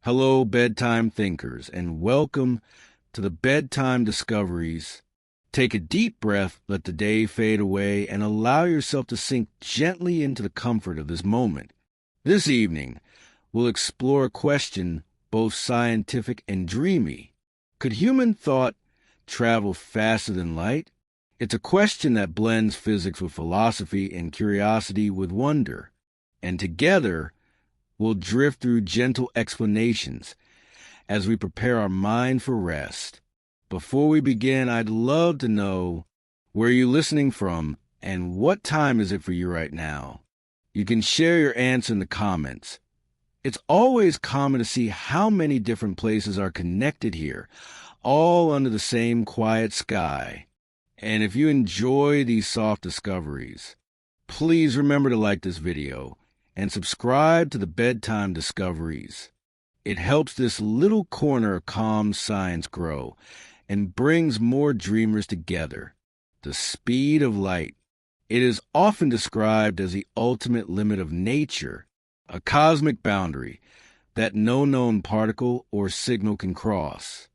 Hello, bedtime thinkers, and welcome to the Bedtime Discoveries. Take a deep breath, let the day fade away, and allow yourself to sink gently into the comfort of this moment. This evening, we'll explore a question both scientific and dreamy. Could human thought travel faster than light? It's a question that blends physics with philosophy and curiosity with wonder. And together, we'll drift through gentle explanations as we prepare our mind for rest. Before we begin, I'd love to know where you're listening from and what time is it for you right now. You can share your answer in the comments. It's always common to see how many different places are connected here, all under the same quiet sky. And if you enjoy these soft discoveries, please remember to like this video and subscribe to the Bedtime Discoveries. It helps this little corner of calm science grow and brings more dreamers together. The speed of light. It is often described as the ultimate limit of nature, a cosmic boundary that no known particle or signal can cross.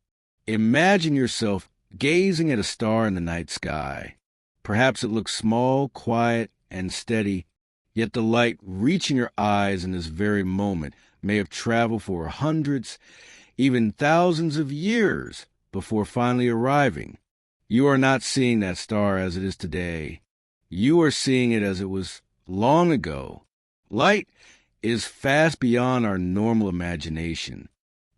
Imagine yourself gazing at a star in the night sky. Perhaps it looks small, quiet, and steady, yet the light reaching your eyes in this very moment may have traveled for hundreds, even thousands of years before finally arriving. You are not seeing that star as it is today. You are seeing it as it was long ago. Light is fast beyond our normal imagination.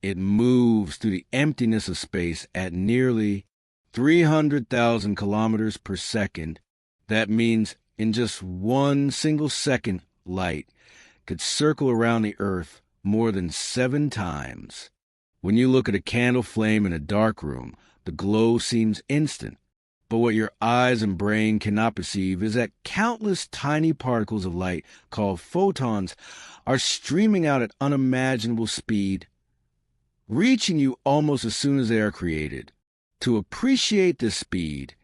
It moves through the emptiness of space at nearly 300,000 kilometers per second. That means in just one single second, light could circle around the Earth more than 7 times. When you look at a candle flame in a dark room, the glow seems instant. But what your eyes and brain cannot perceive is that countless tiny particles of light, called photons, are streaming out at unimaginable speed, reaching you almost as soon as they are created. To appreciate this speed,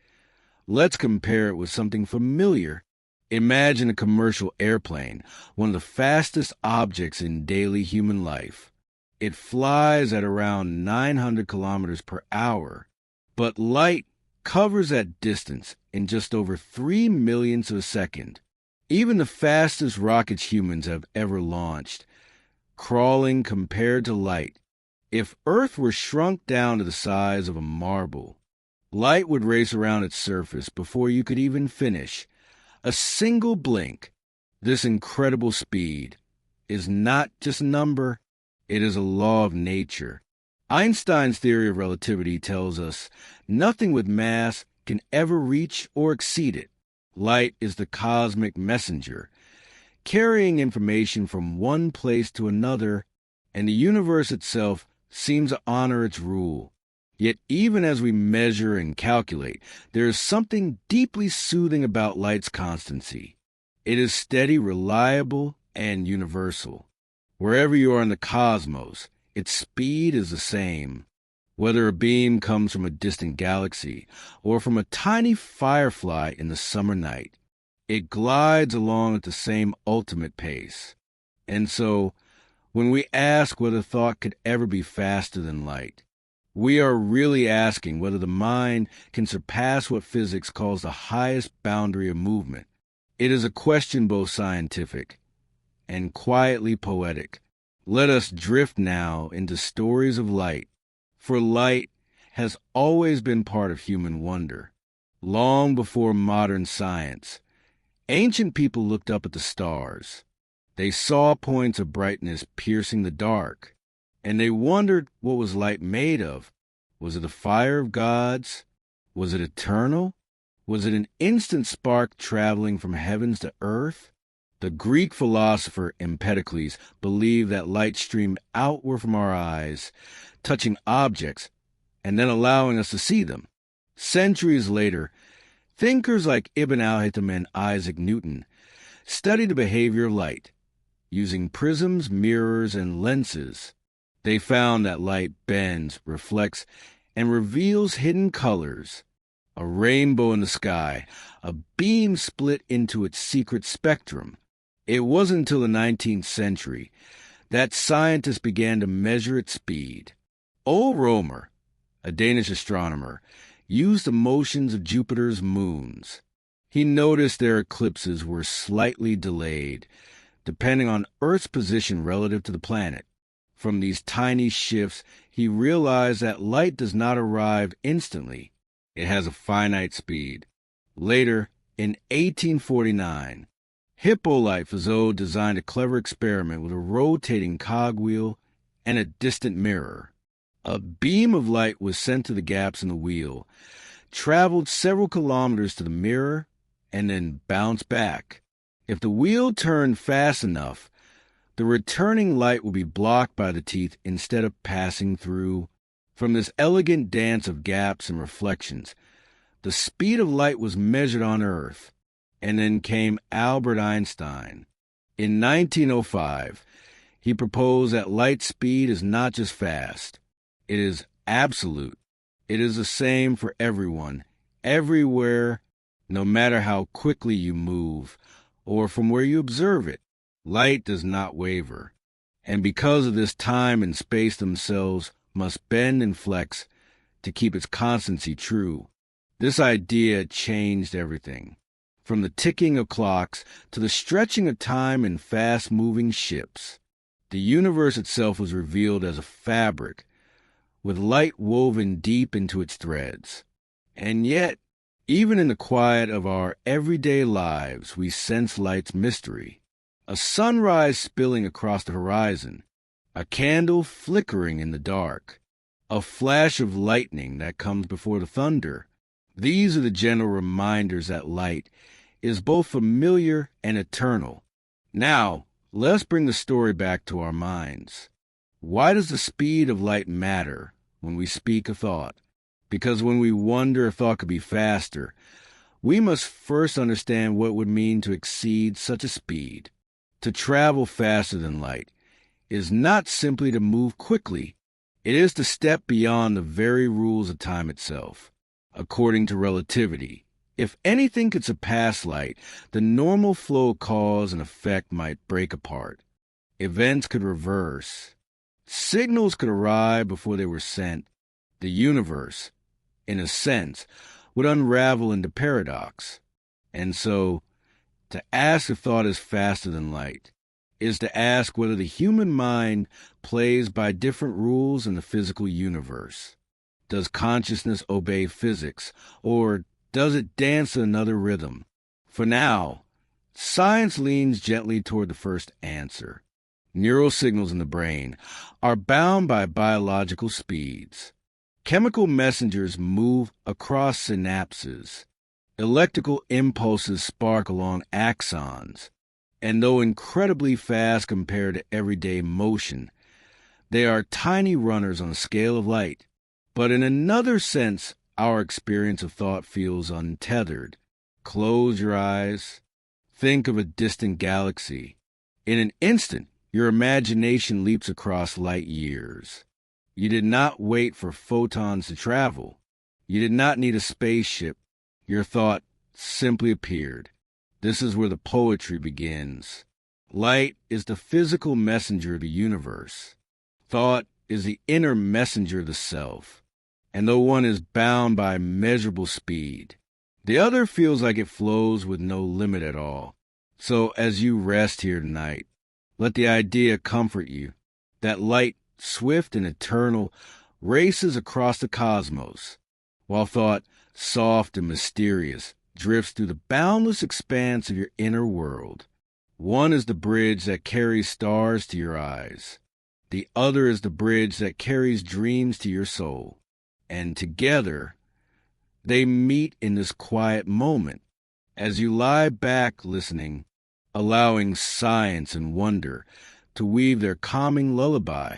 let's compare it with something familiar. Imagine a commercial airplane, one of the fastest objects in daily human life. It flies at around 900 kilometers per hour, but light covers that distance in just over 3 millionths of a second. Even the fastest rockets humans have ever launched, crawling compared to light. If Earth were shrunk down to the size of a marble, light would race around its surface before you could even finish. A single blink. This incredible speed is not just a number, it is a law of nature. Einstein's theory of relativity tells us nothing with mass can ever reach or exceed it. Light is the cosmic messenger, carrying information from one place to another, and the universe itself seems to honor its rule. Yet even as we measure and calculate, there is something deeply soothing about light's constancy. It is steady, reliable, and universal. Wherever you are in the cosmos, its speed is the same. Whether a beam comes from a distant galaxy or from a tiny firefly in the summer night, it glides along at the same ultimate pace. And so, when we ask whether thought could ever be faster than light, we are really asking whether the mind can surpass what physics calls the highest boundary of movement. It is a question both scientific and quietly poetic. Let us drift now into stories of light, for light has always been part of human wonder. Long before modern science, ancient people looked up at the stars. They saw points of brightness piercing the dark, and they wondered what was light made of. Was it the fire of gods? Was it eternal? Was it an instant spark traveling from heavens to earth? The Greek philosopher Empedocles believed that light streamed outward from our eyes, touching objects and then allowing us to see them. Centuries later, thinkers like Ibn al-Haytham and Isaac Newton studied the behavior of light. Using prisms, mirrors, and lenses, they found that light bends, reflects, and reveals hidden colors. A rainbow in the sky, a beam split into its secret spectrum. It wasn't until the 19th century that scientists began to measure its speed. Ole Romer, a Danish astronomer, used the motions of Jupiter's moons. He noticed their eclipses were slightly delayed, depending on Earth's position relative to the planet. From these tiny shifts, he realized that light does not arrive instantly. It has a finite speed. Later, in 1849, Hippolyte Fizeau designed a clever experiment with a rotating cogwheel and a distant mirror. A beam of light was sent to the gaps in the wheel, traveled several kilometers to the mirror, and then bounced back. If the wheel turned fast enough, the returning light would be blocked by the teeth instead of passing through. From this elegant dance of gaps and reflections, the speed of light was measured on Earth. And then came Albert Einstein. In 1905, he proposed that light speed is not just fast, it is absolute. It is the same for everyone, everywhere, no matter how quickly you move, or from where you observe it. Light does not waver. And because of this, time and space themselves must bend and flex to keep its constancy true. This idea changed everything, from the ticking of clocks to the stretching of time in fast-moving ships. The universe itself was revealed as a fabric, with light woven deep into its threads. And yet, even in the quiet of our everyday lives, we sense light's mystery. A sunrise spilling across the horizon, a candle flickering in the dark, a flash of lightning that comes before the thunder. These are the gentle reminders that light is both familiar and eternal. Now, let's bring the story back to our minds. Why does the speed of light matter when we speak a thought? Because when we wonder if thought could be faster, we must first understand what it would mean to exceed such a speed. To travel faster than light is not simply to move quickly. It is to step beyond the very rules of time itself. According to relativity, if anything could surpass light, the normal flow of cause and effect might break apart. Events could reverse. Signals could arrive before they were sent. The universe, in a sense, would unravel into paradox. And so, to ask if thought is faster than light is to ask whether the human mind plays by different rules in the physical universe. Does consciousness obey physics, or does it dance another rhythm? For now, science leans gently toward the first answer. Neural signals in the brain are bound by biological speeds. Chemical messengers move across synapses. Electrical impulses spark along axons, and though incredibly fast compared to everyday motion, they are tiny runners on a scale of light. But in another sense, our experience of thought feels untethered. Close your eyes. Think of a distant galaxy. In an instant, your imagination leaps across light years. You did not wait for photons to travel. You did not need a spaceship. Your thought simply appeared. This is where the poetry begins. Light is the physical messenger of the universe. Thought is the inner messenger of the self. And though one is bound by measurable speed, the other feels like it flows with no limit at all. So as you rest here tonight, let the idea comfort you that light, swift and eternal, races across the cosmos, while thought, soft and mysterious, drifts through the boundless expanse of your inner world. One is the bridge that carries stars to your eyes. The other is the bridge that carries dreams to your soul. And together, they meet in this quiet moment. As you lie back listening, allowing science and wonder to weave their calming lullaby,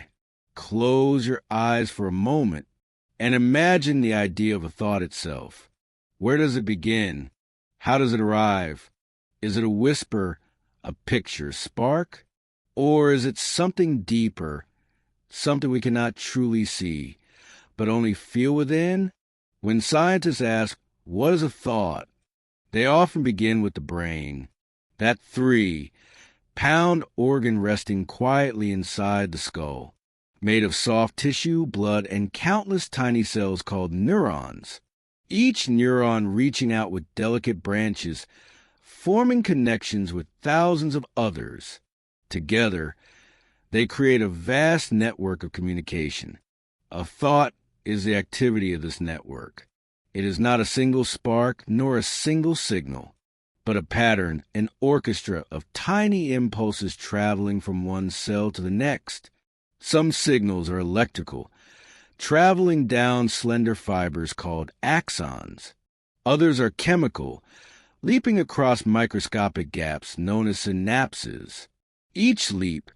close your eyes for a moment and imagine the idea of a thought itself. Where does it begin? How does it arrive? Is it a whisper, a picture, spark? Or is it something deeper, something we cannot truly see, but only feel within? When scientists ask, what is a thought? They often begin with the brain. That 3 compound organ resting quietly inside the skull, made of soft tissue, blood, and countless tiny cells called neurons. Each neuron reaching out with delicate branches, forming connections with thousands of others. Together, they create a vast network of communication. A thought is the activity of this network. It is not a single spark nor a single signal, but a pattern, an orchestra of tiny impulses traveling from one cell to the next. Some signals are electrical, traveling down slender fibers called axons. Others are chemical, leaping across microscopic gaps known as synapses. Each leap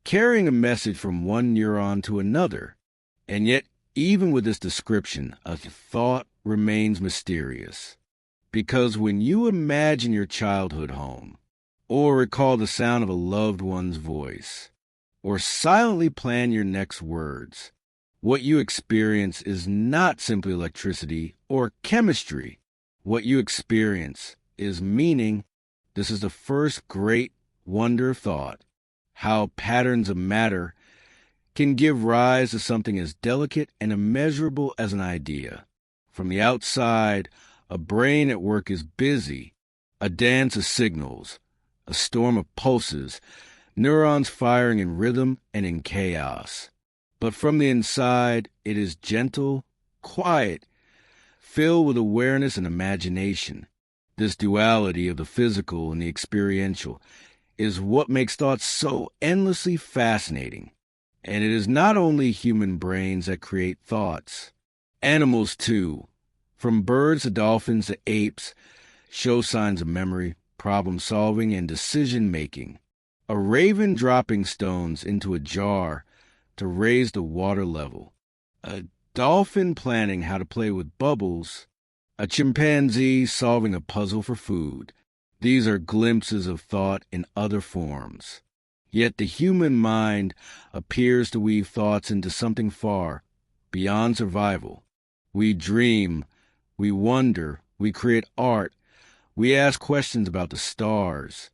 carrying a message from one neuron to another. And yet, even with this description, a thought remains mysterious. Because when you imagine your childhood home, or recall the sound of a loved one's voice, or silently plan your next words, what you experience is not simply electricity or chemistry. What you experience is meaning. This is the first great wonder of thought, how patterns of matter can give rise to something as delicate and immeasurable as an idea. From the outside, a brain at work is busy, a dance of signals, a storm of pulses, neurons firing in rhythm and in chaos. But from the inside, it is gentle, quiet, filled with awareness and imagination. This duality of the physical and the experiential is what makes thought so endlessly fascinating. And it is not only human brains that create thoughts. Animals, too, from birds to dolphins to apes, show signs of memory, problem-solving, and decision-making. A raven dropping stones into a jar to raise the water level. A dolphin planning how to play with bubbles. A chimpanzee solving a puzzle for food. These are glimpses of thought in other forms. Yet the human mind appears to weave thoughts into something far beyond survival. We dream, we wonder, we create art, we ask questions about the stars.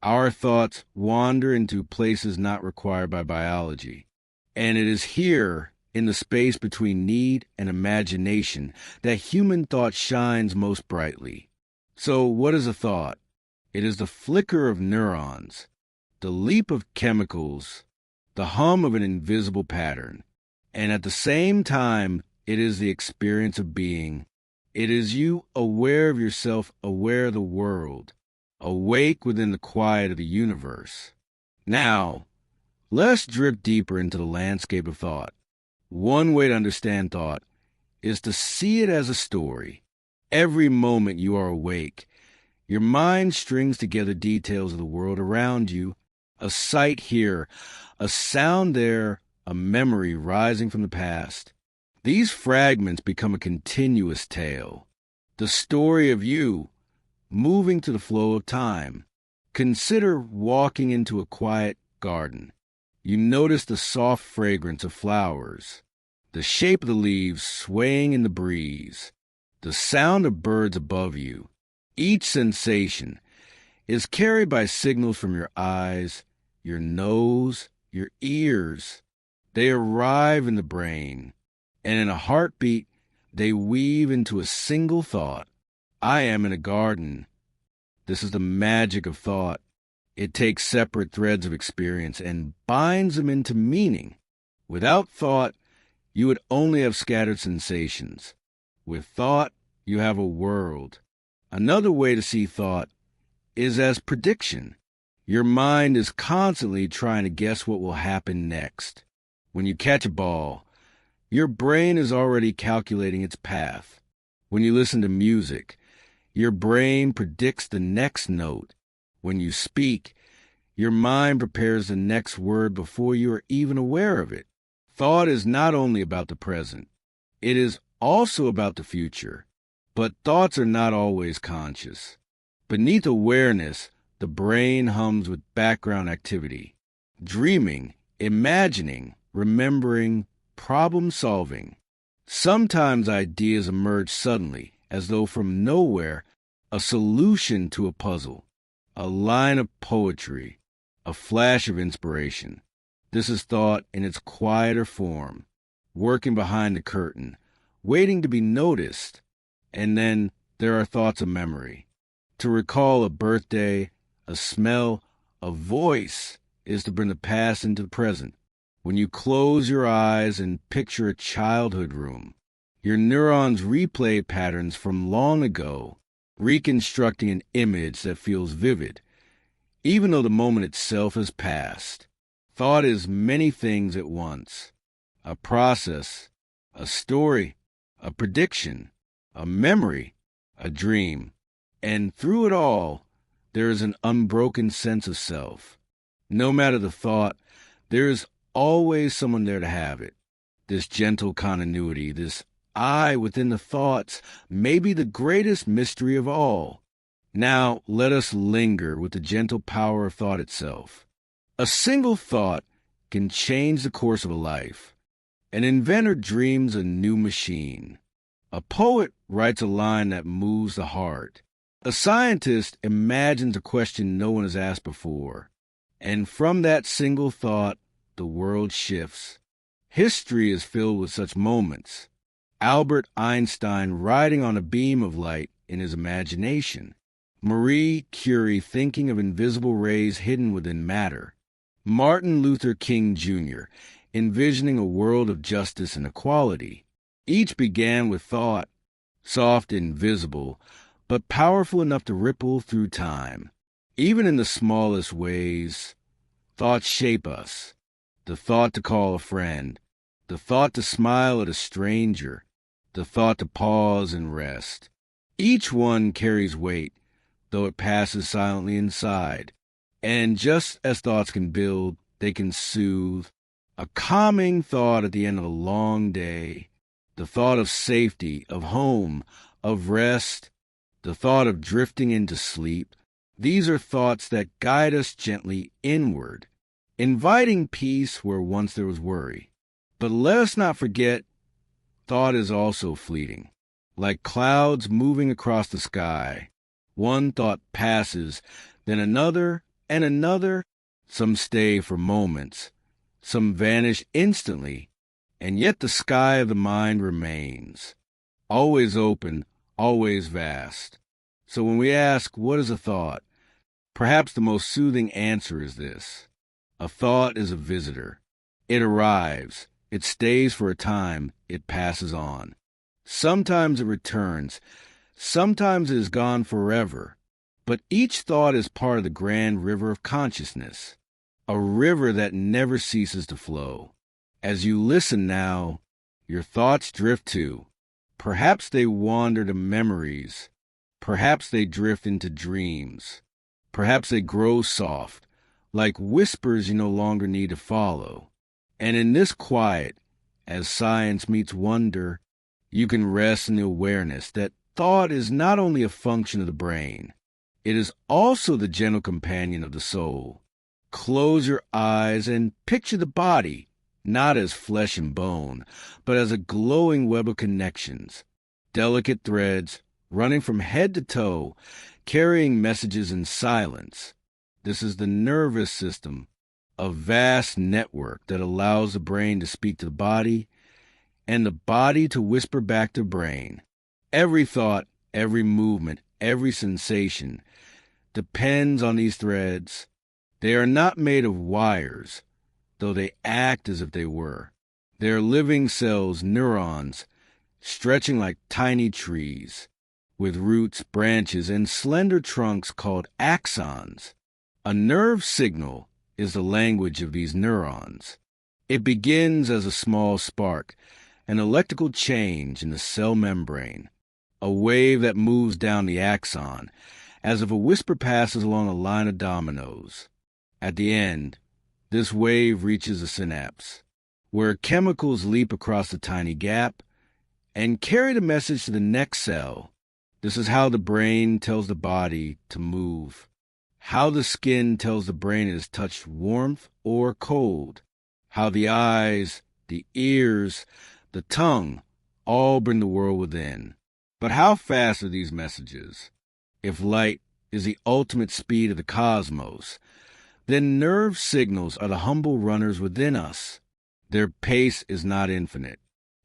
Our thoughts wander into places not required by biology. And it is here, in the space between need and imagination, that human thought shines most brightly. So what is a thought? It is the flicker of neurons, the leap of chemicals, the hum of an invisible pattern. And at the same time, it is the experience of being. It is you aware of yourself, aware of the world, awake within the quiet of the universe. Now, let's drift deeper into the landscape of thought. One way to understand thought is to see it as a story. Every moment you are awake, your mind strings together details of the world around you, a sight here, a sound there, a memory rising from the past. These fragments become a continuous tale, the story of you, moving to the flow of time. Consider walking into a quiet garden. You notice the soft fragrance of flowers, the shape of the leaves swaying in the breeze, the sound of birds above you. Each sensation is carried by signals from your eyes, your nose, your ears. They arrive in the brain, and in a heartbeat, they weave into a single thought. I am in a garden. This is the magic of thought. It takes separate threads of experience and binds them into meaning. Without thought, you would only have scattered sensations. With thought, you have a world. Another way to see thought is as prediction. Your mind is constantly trying to guess what will happen next. When you catch a ball, your brain is already calculating its path. When you listen to music, your brain predicts the next note. When you speak, your mind prepares the next word before you are even aware of it. Thought is not only about the present, it is also about the future. But thoughts are not always conscious. Beneath awareness, the brain hums with background activity, dreaming, imagining, remembering, problem-solving. Sometimes ideas emerge suddenly, as though from nowhere, a solution to a puzzle, a line of poetry, a flash of inspiration. This is thought in its quieter form, working behind the curtain, waiting to be noticed. And then there are thoughts of memory. To recall a birthday, a smell, a voice is to bring the past into the present. When you close your eyes and picture a childhood room, your neurons replay patterns from long ago, reconstructing an image that feels vivid, even though the moment itself has passed. Thought is many things at once: a process, a story, a prediction, a memory, a dream. And through it all, there is an unbroken sense of self. No matter the thought, there is always someone there to have it. This gentle continuity, this I within the thoughts, may be the greatest mystery of all. Now let us linger with the gentle power of thought itself. A single thought can change the course of a life. An inventor dreams a new machine. A poet writes a line that moves the heart. A scientist imagines a question no one has asked before. And from that single thought, the world shifts. History is filled with such moments. Albert Einstein riding on a beam of light in his imagination. Marie Curie thinking of invisible rays hidden within matter. Martin Luther King Jr. envisioning a world of justice and equality. Each began with thought, soft and visible, but powerful enough to ripple through time. Even in the smallest ways, thoughts shape us. The thought to call a friend, the thought to smile at a stranger, the thought to pause and rest. Each one carries weight, though it passes silently inside. And just as thoughts can build, they can soothe. A calming thought at the end of a long day, the thought of safety, of home, of rest, the thought of drifting into sleep. These are thoughts that guide us gently inward, inviting peace where once there was worry. But let us not forget, thought is also fleeting. Like clouds moving across the sky, one thought passes, then another and another. Some stay for moments, some vanish instantly, and yet the sky of the mind remains, always open, always vast. So when we ask, what is a thought? Perhaps the most soothing answer is this: a thought is a visitor. It arrives, it stays for a time, it passes on. Sometimes it returns, sometimes it is gone forever. But each thought is part of the grand river of consciousness, a river that never ceases to flow. As you listen now, your thoughts drift too. Perhaps they wander to memories. Perhaps they drift into dreams. Perhaps they grow soft, like whispers you no longer need to follow. And in this quiet, as science meets wonder, you can rest in the awareness that thought is not only a function of the brain, it is also the gentle companion of the soul. Close your eyes and picture the body, not as flesh and bone, but as a glowing web of connections, delicate threads running from head to toe, carrying messages in silence. This is the nervous system, a vast network that allows the brain to speak to the body and the body to whisper back to the brain. Every thought, every movement, every sensation depends on these threads. They are not made of wires, though they act as if they were. They are living cells, neurons, stretching like tiny trees, with roots, branches, and slender trunks called axons. A nerve signal is the language of these neurons. It begins as a small spark, an electrical change in the cell membrane, a wave that moves down the axon, as if a whisper passes along a line of dominoes. At the end, this wave reaches a synapse, where chemicals leap across the tiny gap and carry the message to the next cell. This is how the brain tells the body to move, how the skin tells the brain it has touched warmth or cold, how the eyes, the ears, the tongue all bring the world within. But how fast are these messages? If light is the ultimate speed of the cosmos, Then nerve signals are the humble runners within us. Their pace is not infinite.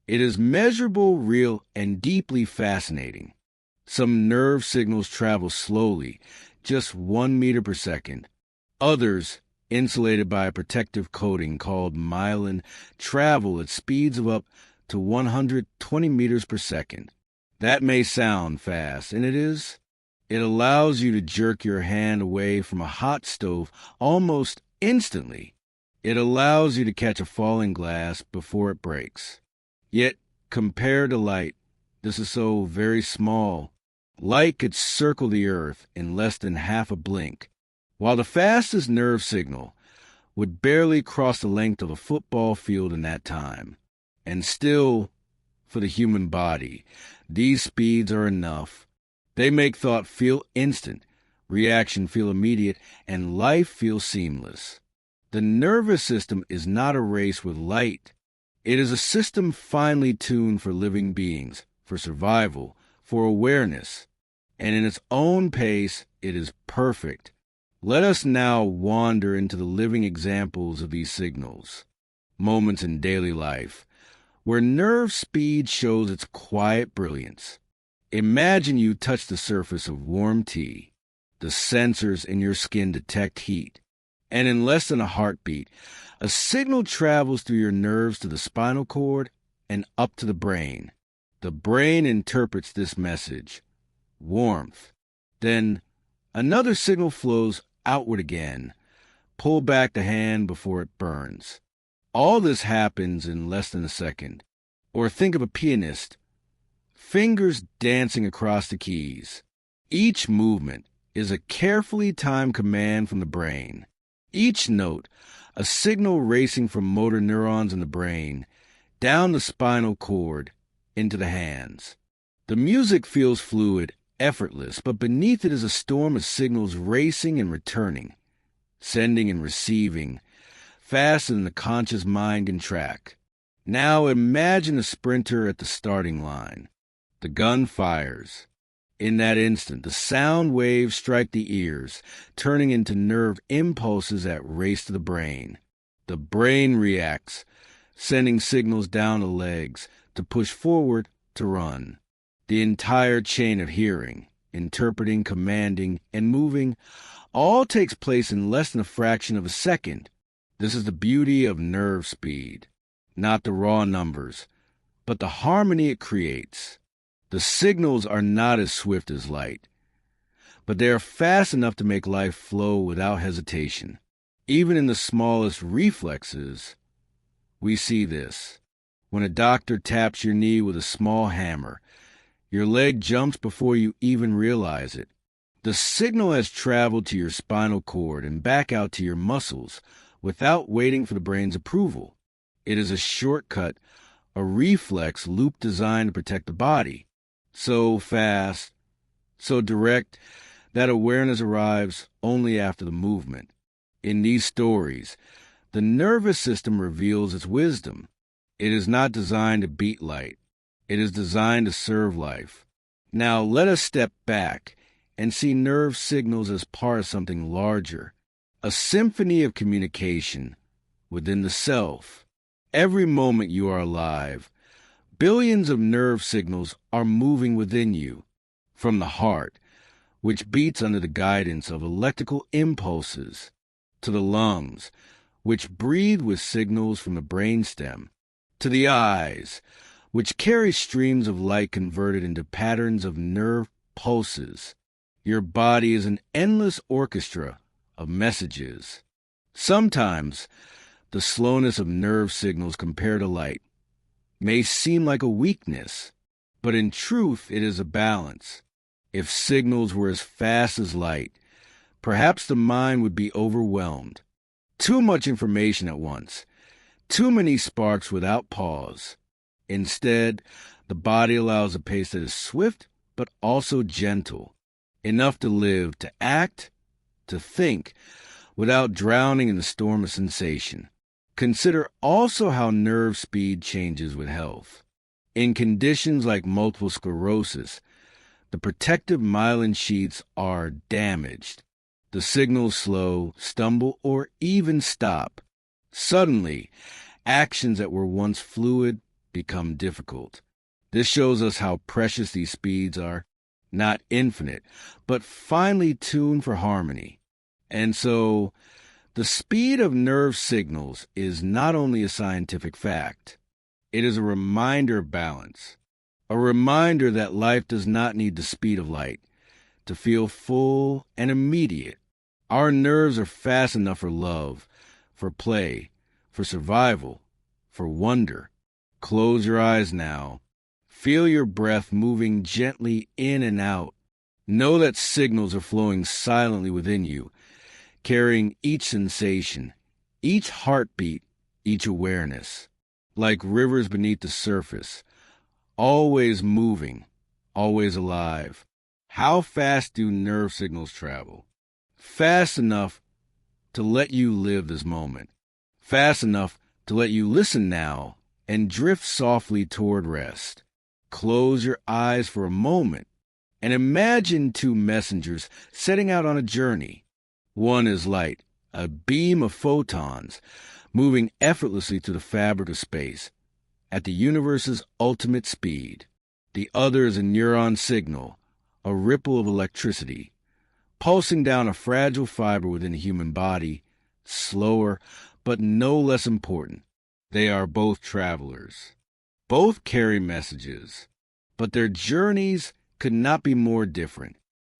It is measurable, real, and deeply fascinating. Some nerve signals travel slowly, just 1 meter per second. Others, insulated by a protective coating called myelin, travel at speeds of up to 120 meters per second. That may sound fast, and it is. It allows you to jerk your hand away from a hot stove almost instantly. It allows you to catch a falling glass before it breaks. Yet, compared to light, this is so very small. Light could circle the Earth in less than half a blink, while the fastest nerve signal would barely cross the length of a football field in that time. And still, for the human body, these speeds are enough. They make thought feel instant, reaction feel immediate, and life feel seamless. The nervous system is not a race with light. It is a system finely tuned for living beings, for survival, for awareness. And in its own pace, it is perfect. Let us now wander into the living examples of these signals, moments in daily life, where nerve speed shows its quiet brilliance. Imagine you touch the surface of warm tea. The sensors in your skin detect heat, and in less than a heartbeat, a signal travels through your nerves to the spinal cord and up to the brain. The brain interprets this message, warmth. Then another signal flows outward again. Pull back the hand before it burns. All this happens in less than a second. Or think of a pianist, fingers dancing across the keys. Each movement is a carefully timed command from the brain. Each note, a signal racing from motor neurons in the brain, down the spinal cord, into the hands. The music feels fluid, effortless, but beneath it is a storm of signals racing and returning, sending and receiving, faster than the conscious mind can track. Now imagine a sprinter at the starting line. The gun fires. In that instant, the sound waves strike the ears, turning into nerve impulses that race to the brain. The brain reacts, sending signals down the legs to push forward, to run. The entire chain of hearing, interpreting, commanding, and moving all takes place in less than a fraction of a second. This is the beauty of nerve speed. Not the raw numbers, but the harmony it creates. The signals are not as swift as light, but they are fast enough to make life flow without hesitation. Even in the smallest reflexes, we see this. When a doctor taps your knee with a small hammer, your leg jumps before you even realize it. The signal has traveled to your spinal cord and back out to your muscles without waiting for the brain's approval. It is a shortcut, a reflex loop designed to protect the body. So fast, so direct, that awareness arrives only after the movement. In these stories, the nervous system reveals its wisdom. It is not designed to beat light. It is designed to serve life. Now let us step back and see nerve signals as part of something larger, a symphony of communication within the self. Every moment you are alive, billions of nerve signals are moving within you, from the heart, which beats under the guidance of electrical impulses, to the lungs, which breathe with signals from the brainstem, to the eyes, which carry streams of light converted into patterns of nerve pulses. Your body is an endless orchestra of messages. Sometimes, the slowness of nerve signals compared to light may seem like a weakness, but in truth it is a balance. If signals were as fast as light, perhaps the mind would be overwhelmed. Too much information at once, too many sparks without pause. Instead, the body allows a pace that is swift but also gentle, enough to live, to act, to think, without drowning in the storm of sensation. Consider also how nerve speed changes with health. In conditions like multiple sclerosis, the protective myelin sheaths are damaged. The signals slow, stumble, or even stop. Suddenly, actions that were once fluid become difficult. This shows us how precious these speeds are, not infinite, but finely tuned for harmony. And so, the speed of nerve signals is not only a scientific fact, it is a reminder of balance, a reminder that life does not need the speed of light to feel full and immediate. Our nerves are fast enough for love, for play, for survival, for wonder. Close your eyes now. Feel your breath moving gently in and out. Know that signals are flowing silently within you, carrying each sensation, each heartbeat, each awareness, like rivers beneath the surface, always moving, always alive. How fast do nerve signals travel? Fast enough to let you live this moment. Fast enough to let you listen now and drift softly toward rest. Close your eyes for a moment and imagine two messengers setting out on a journey. One is light, a beam of photons, moving effortlessly through the fabric of space at the universe's ultimate speed. The other is a neuron signal, a ripple of electricity, pulsing down a fragile fiber within the human body, slower but no less important. They are both travelers. Both carry messages, but their journeys could not be more different.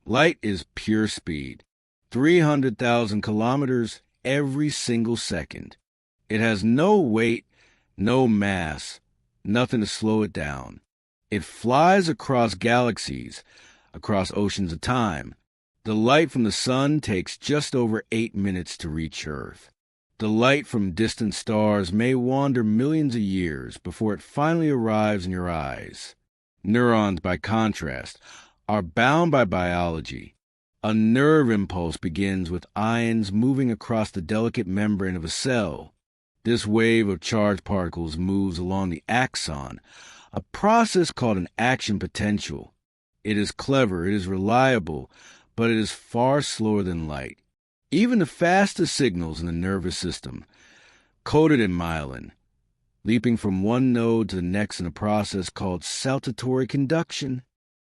Light is pure speed, 300,000 kilometers every single second. It has no weight, no mass, nothing to slow it down. It flies across galaxies, across oceans of time. The light from the sun takes just over 8 minutes to reach Earth. The light from distant stars may wander millions of years before it finally arrives in your eyes. Neurons, by contrast, are bound by biology. A nerve impulse begins with ions moving across the delicate membrane of a cell. This wave of charged particles moves along the axon, a process called an action potential. It is clever, it is reliable, but it is far slower than light. Even the fastest signals in the nervous system, coded in myelin, leaping from one node to the next in a process called saltatory conduction,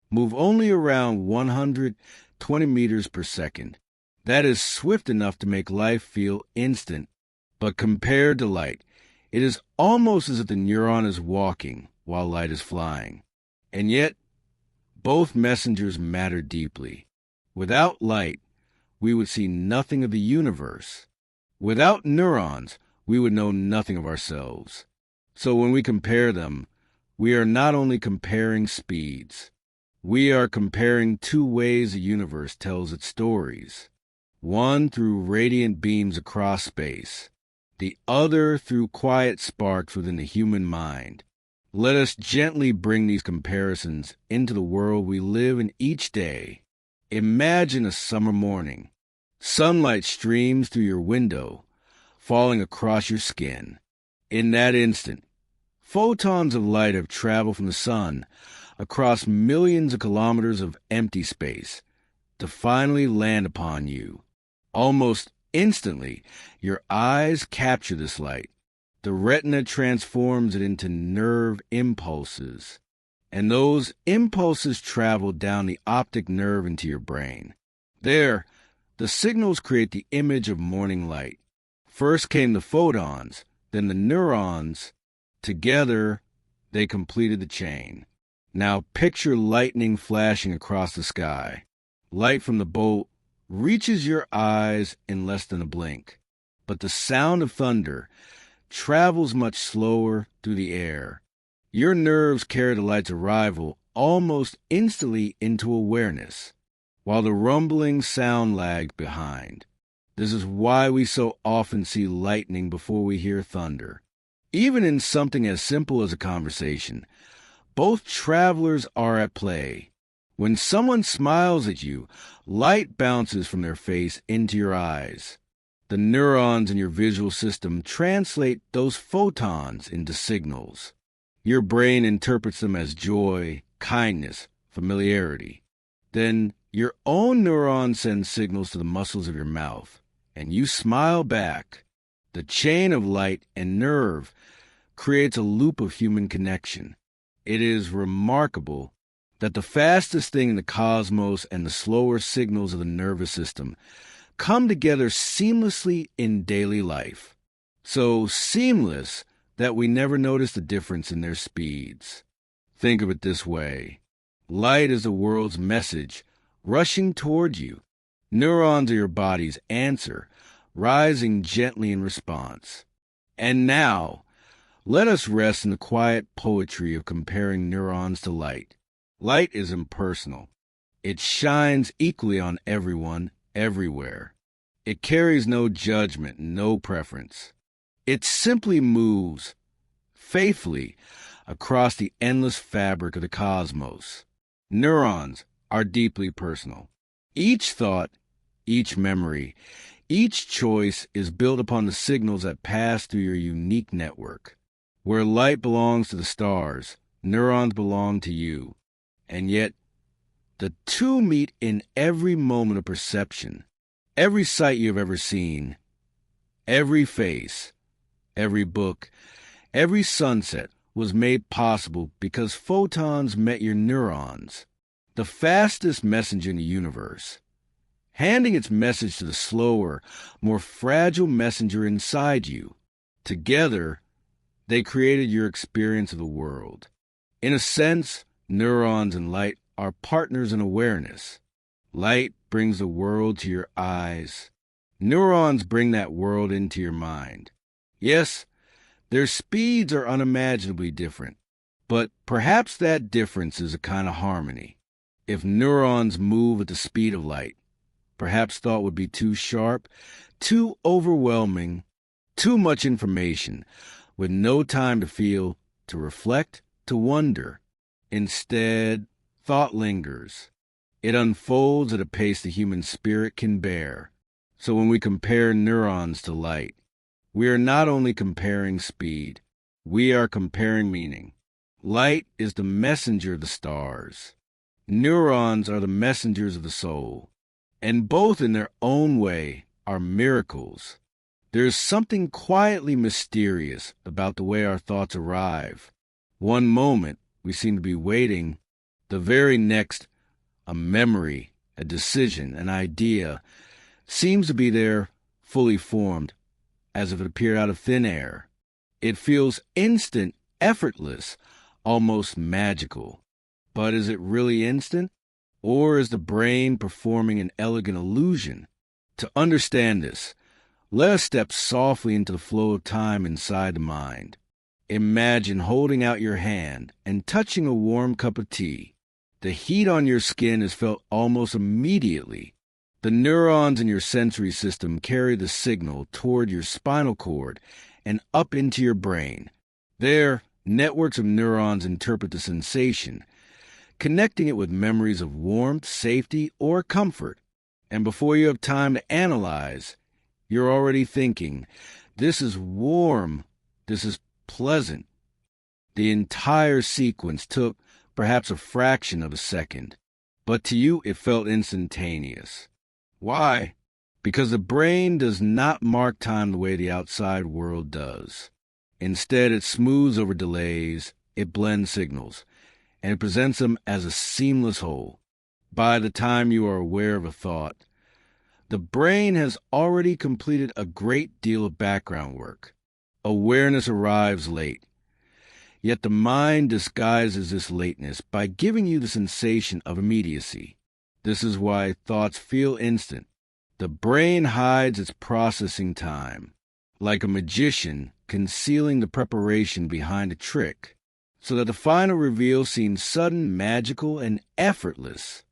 move only around 120 meters per second. That is swift enough to make life feel instant, but compared to light, it is almost as if the neuron is walking while light is flying. And yet, both messengers matter deeply. Without light, we would see nothing of the universe. Without neurons, we would know nothing of ourselves. So when we compare them, we are not only comparing speeds, we are comparing two ways the universe tells its stories. One through radiant beams across space, the other through quiet sparks within the human mind. Let us gently bring these comparisons into the world we live in each day. Imagine a summer morning. Sunlight streams through your window, falling across your skin. In that instant, photons of light have traveled from the sun across millions of kilometers of empty space to finally land upon you. Almost instantly, your eyes capture this light. The retina transforms it into nerve impulses, and those impulses travel down the optic nerve into your brain. There, the signals create the image of morning light. First came the photons, then the neurons. Together, they completed the chain. Now picture lightning flashing across the sky. Light from the bolt reaches your eyes in less than a blink. But the sound of thunder travels much slower through the air. Your nerves carry the light's arrival almost instantly into awareness, while the rumbling sound lags behind. This is why we so often see lightning before we hear thunder. Even in something as simple as a conversation, both travelers are at play. When someone smiles at you, light bounces from their face into your eyes. The neurons in your visual system translate those photons into signals. Your brain interprets them as joy, kindness, familiarity. Then Your own neurons send signals to the muscles of your mouth, and you smile back. The chain of light and nerve creates a loop of human connection. It is remarkable that the fastest thing in the cosmos and the slower signals of the nervous system come together seamlessly in daily life. So seamless that we never notice the difference in their speeds. Think of it this way. Light is the world's message rushing toward you. Neurons are your body's answer, rising gently in response. And now, let us rest in the quiet poetry of comparing neurons to light. Light is impersonal. It shines equally on everyone, everywhere. It carries no judgment, no preference. It simply moves faithfully across the endless fabric of the cosmos. Neurons are deeply personal. Each thought, each memory, each choice is built upon the signals that pass through your unique network. Where light belongs to the stars, neurons belong to you. And yet, the two meet in every moment of perception. Every sight you've ever seen, every face, every book, every sunset was made possible because photons met your neurons, the fastest messenger in the universe, handing its message to the slower, more fragile messenger inside you. Together, they created your experience of the world. In a sense, neurons and light are partners in awareness. Light brings the world to your eyes. Neurons bring that world into your mind. Yes, their speeds are unimaginably different, but perhaps that difference is a kind of harmony. If neurons move at the speed of light, perhaps thought would be too sharp, too overwhelming, too much information, with no time to feel, to reflect, to wonder. Instead, thought lingers. It unfolds at a pace the human spirit can bear. So when we compare neurons to light, we are not only comparing speed, we are comparing meaning. Light is the messenger of the stars. Neurons are the messengers of the soul. And both in their own way are miracles. There is something quietly mysterious about the way our thoughts arrive. One moment, we seem to be waiting. The very next, a memory, a decision, an idea seems to be there, fully formed, as if it appeared out of thin air. It feels instant, effortless, almost magical. But is it really instant? Or is the brain performing an elegant illusion? To understand this, let us step softly into the flow of time inside the mind. Imagine holding out your hand and touching a warm cup of tea. The heat on your skin is felt almost immediately. The neurons in your sensory system carry the signal toward your spinal cord and up into your brain. There, networks of neurons interpret the sensation, connecting it with memories of warmth, safety, or comfort. And before you have time to analyze, you're already thinking, this is warm, this is pleasant. The entire sequence took perhaps a fraction of a second, but to you it felt instantaneous. Why? Because the brain does not mark time the way the outside world does. Instead, it smooths over delays, it blends signals, and it presents them as a seamless whole. By the time you are aware of a thought, the brain has already completed a great deal of background work. Awareness arrives late. Yet the mind disguises this lateness by giving you the sensation of immediacy. This is why thoughts feel instant. The brain hides its processing time, like a magician concealing the preparation behind a trick, so that the final reveal seems sudden, magical, and effortless.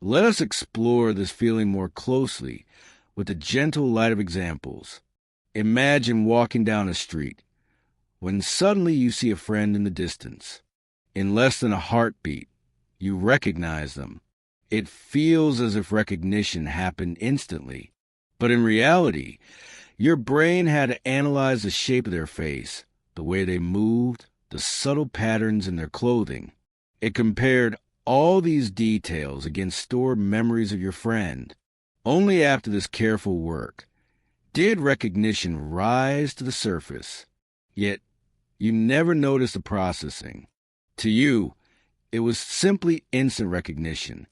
Let us explore this feeling more closely with the gentle light of examples. Imagine walking down a street, when suddenly you see a friend in the distance. In less than a heartbeat, you recognize them. It feels as if recognition happened instantly. But in reality, your brain had to analyze the shape of their face, the way they moved, the subtle patterns in their clothing. It compared all these details against stored memories of your friend. Only after this careful work did recognition rise to the surface. Yet you never noticed the processing. To you, it was simply instant recognition.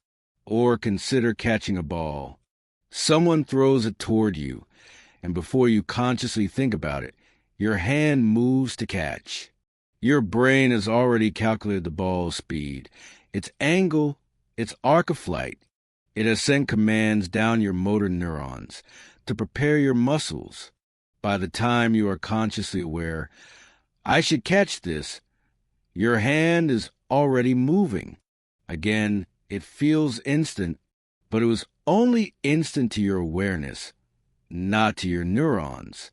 Or consider catching a ball. Someone throws it toward you, and before you consciously think about it, your hand moves to catch. Your brain has already calculated the ball's speed, its angle, its arc of flight. It has sent commands down your motor neurons to prepare your muscles. By the time you are consciously aware, I should catch this, your hand is already moving. Again, it feels instant, but it was only instant to your awareness, not to your neurons.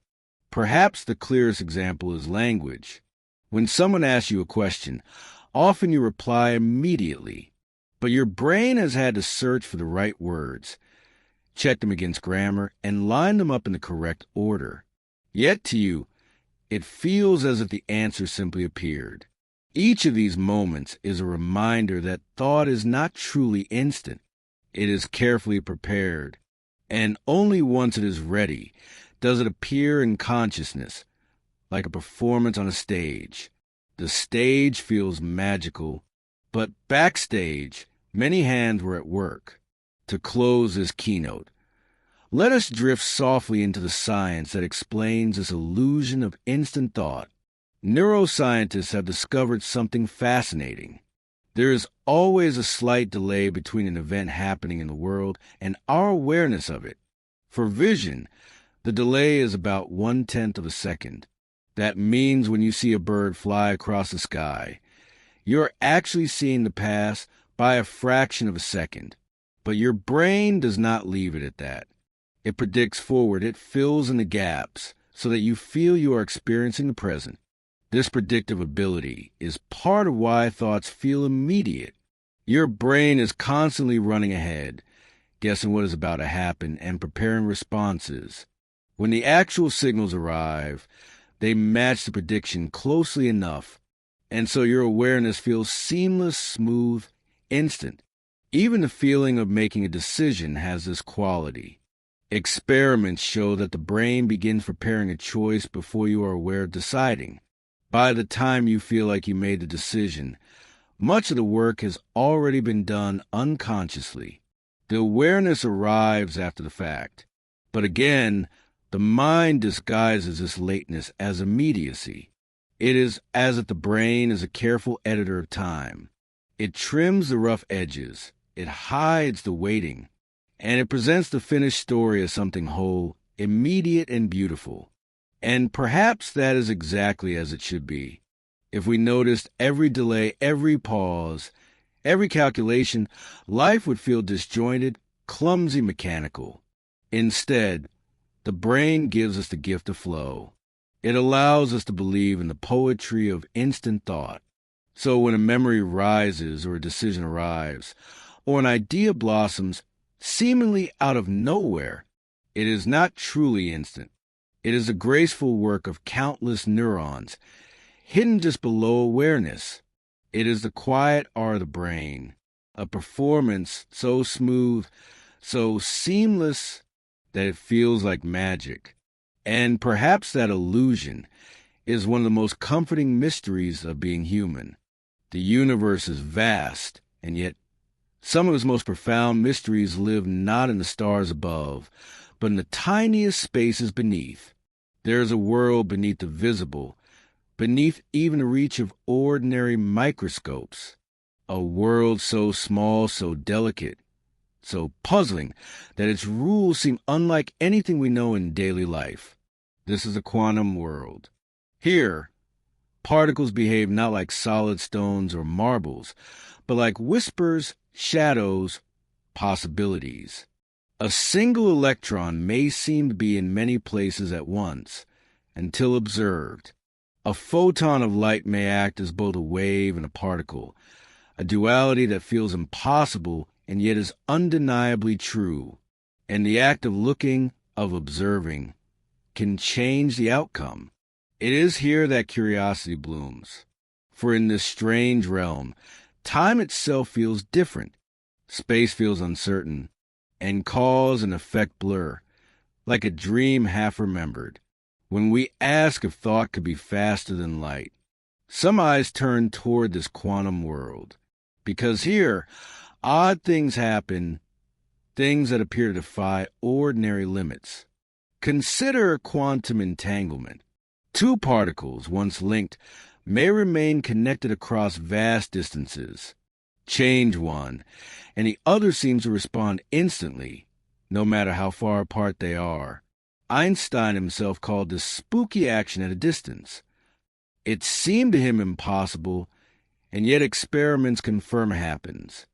Perhaps the clearest example is language. When someone asks you a question, often you reply immediately, but your brain has had to search for the right words, check them against grammar, and line them up in the correct order. Yet to you, it feels as if the answer simply appeared. Each of these moments is a reminder that thought is not truly instant. It is carefully prepared, and only once it is ready does it appear in consciousness, like a performance on a stage. The stage feels magical, but backstage, many hands were at work. To close this keynote, let us drift softly into the science that explains this illusion of instant thought. Neuroscientists have discovered something fascinating. There is always a slight delay between an event happening in the world and our awareness of it. For vision, the delay is about 1/10 of a second. That means when you see a bird fly across the sky, you're actually seeing the past by a fraction of a second. But your brain does not leave it at that. It predicts forward. It fills in the gaps so that you feel you are experiencing the present. This predictive ability is part of why thoughts feel immediate. Your brain is constantly running ahead, guessing what is about to happen and preparing responses. When the actual signals arrive, they match the prediction closely enough, and so your awareness feels seamless, smooth, instant. Even the feeling of making a decision has this quality. Experiments show that the brain begins preparing a choice before you are aware of deciding. By the time you feel like you made the decision, much of the work has already been done unconsciously. The awareness arrives after the fact. But again, the mind disguises this lateness as immediacy. It is as if the brain is a careful editor of time. It trims the rough edges, it hides the waiting, and it presents the finished story as something whole, immediate, and beautiful. And perhaps that is exactly as it should be. If we noticed every delay, every pause, every calculation, life would feel disjointed, clumsy, mechanical. Instead, the brain gives us the gift of flow. It allows us to believe in the poetry of instant thought. So when a memory rises or a decision arrives, or an idea blossoms seemingly out of nowhere, it is not truly instant. It is a graceful work of countless neurons, hidden just below awareness. It is the quiet art of the brain, a performance so smooth, so seamless that it feels like magic. And perhaps that illusion is one of the most comforting mysteries of being human. The universe is vast, and yet some of its most profound mysteries live not in the stars above, but in the tiniest spaces beneath. There is a world beneath the visible, beneath even the reach of ordinary microscopes. A world so small, so delicate, so puzzling, that its rules seem unlike anything we know in daily life. This is a quantum world. Here, particles behave not like solid stones or marbles, but like whispers, shadows, possibilities. A single electron may seem to be in many places at once, until observed. A photon of light may act as both a wave and a particle, a duality that feels impossible and yet is undeniably true. And the act of looking, of observing, can change the outcome. It is here that curiosity blooms. For in this strange realm, Time itself feels different. Space feels uncertain, and cause and effect blur, like a dream half remembered. When we ask if thought could be faster than light, some eyes turn toward this quantum world, because here, odd things happen, things that appear to defy ordinary limits. Consider quantum entanglement. Two particles, once linked, may remain connected across vast distances. Change one, and the other seems to respond instantly, no matter how far apart they are. Einstein himself called this spooky action at a distance. It seemed to him impossible, and yet experiments confirm it happens.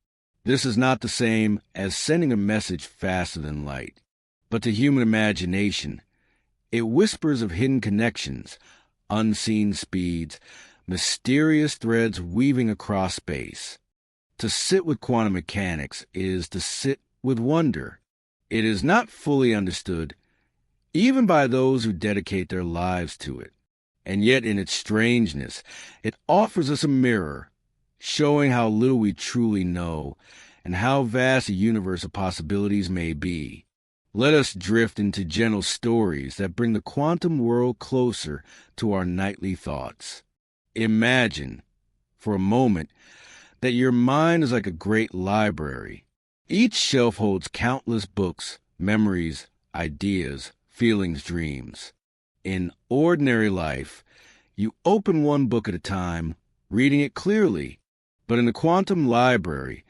This is not the same as sending a message faster than light, but to human imagination, it whispers of hidden connections, unseen speeds, mysterious threads weaving across space. To sit with quantum mechanics is to sit with wonder. It is not fully understood, even by those who dedicate their lives to it. And yet in its strangeness, it offers us a mirror, showing how little we truly know and how vast a universe of possibilities may be. Let us drift into gentle stories that bring the quantum world closer to our nightly thoughts. Imagine, for a moment, that your mind is like a great library. Each shelf holds countless books, memories, ideas, feelings, dreams. In ordinary life, you open one book at a time, reading it clearly. But in the quantum library,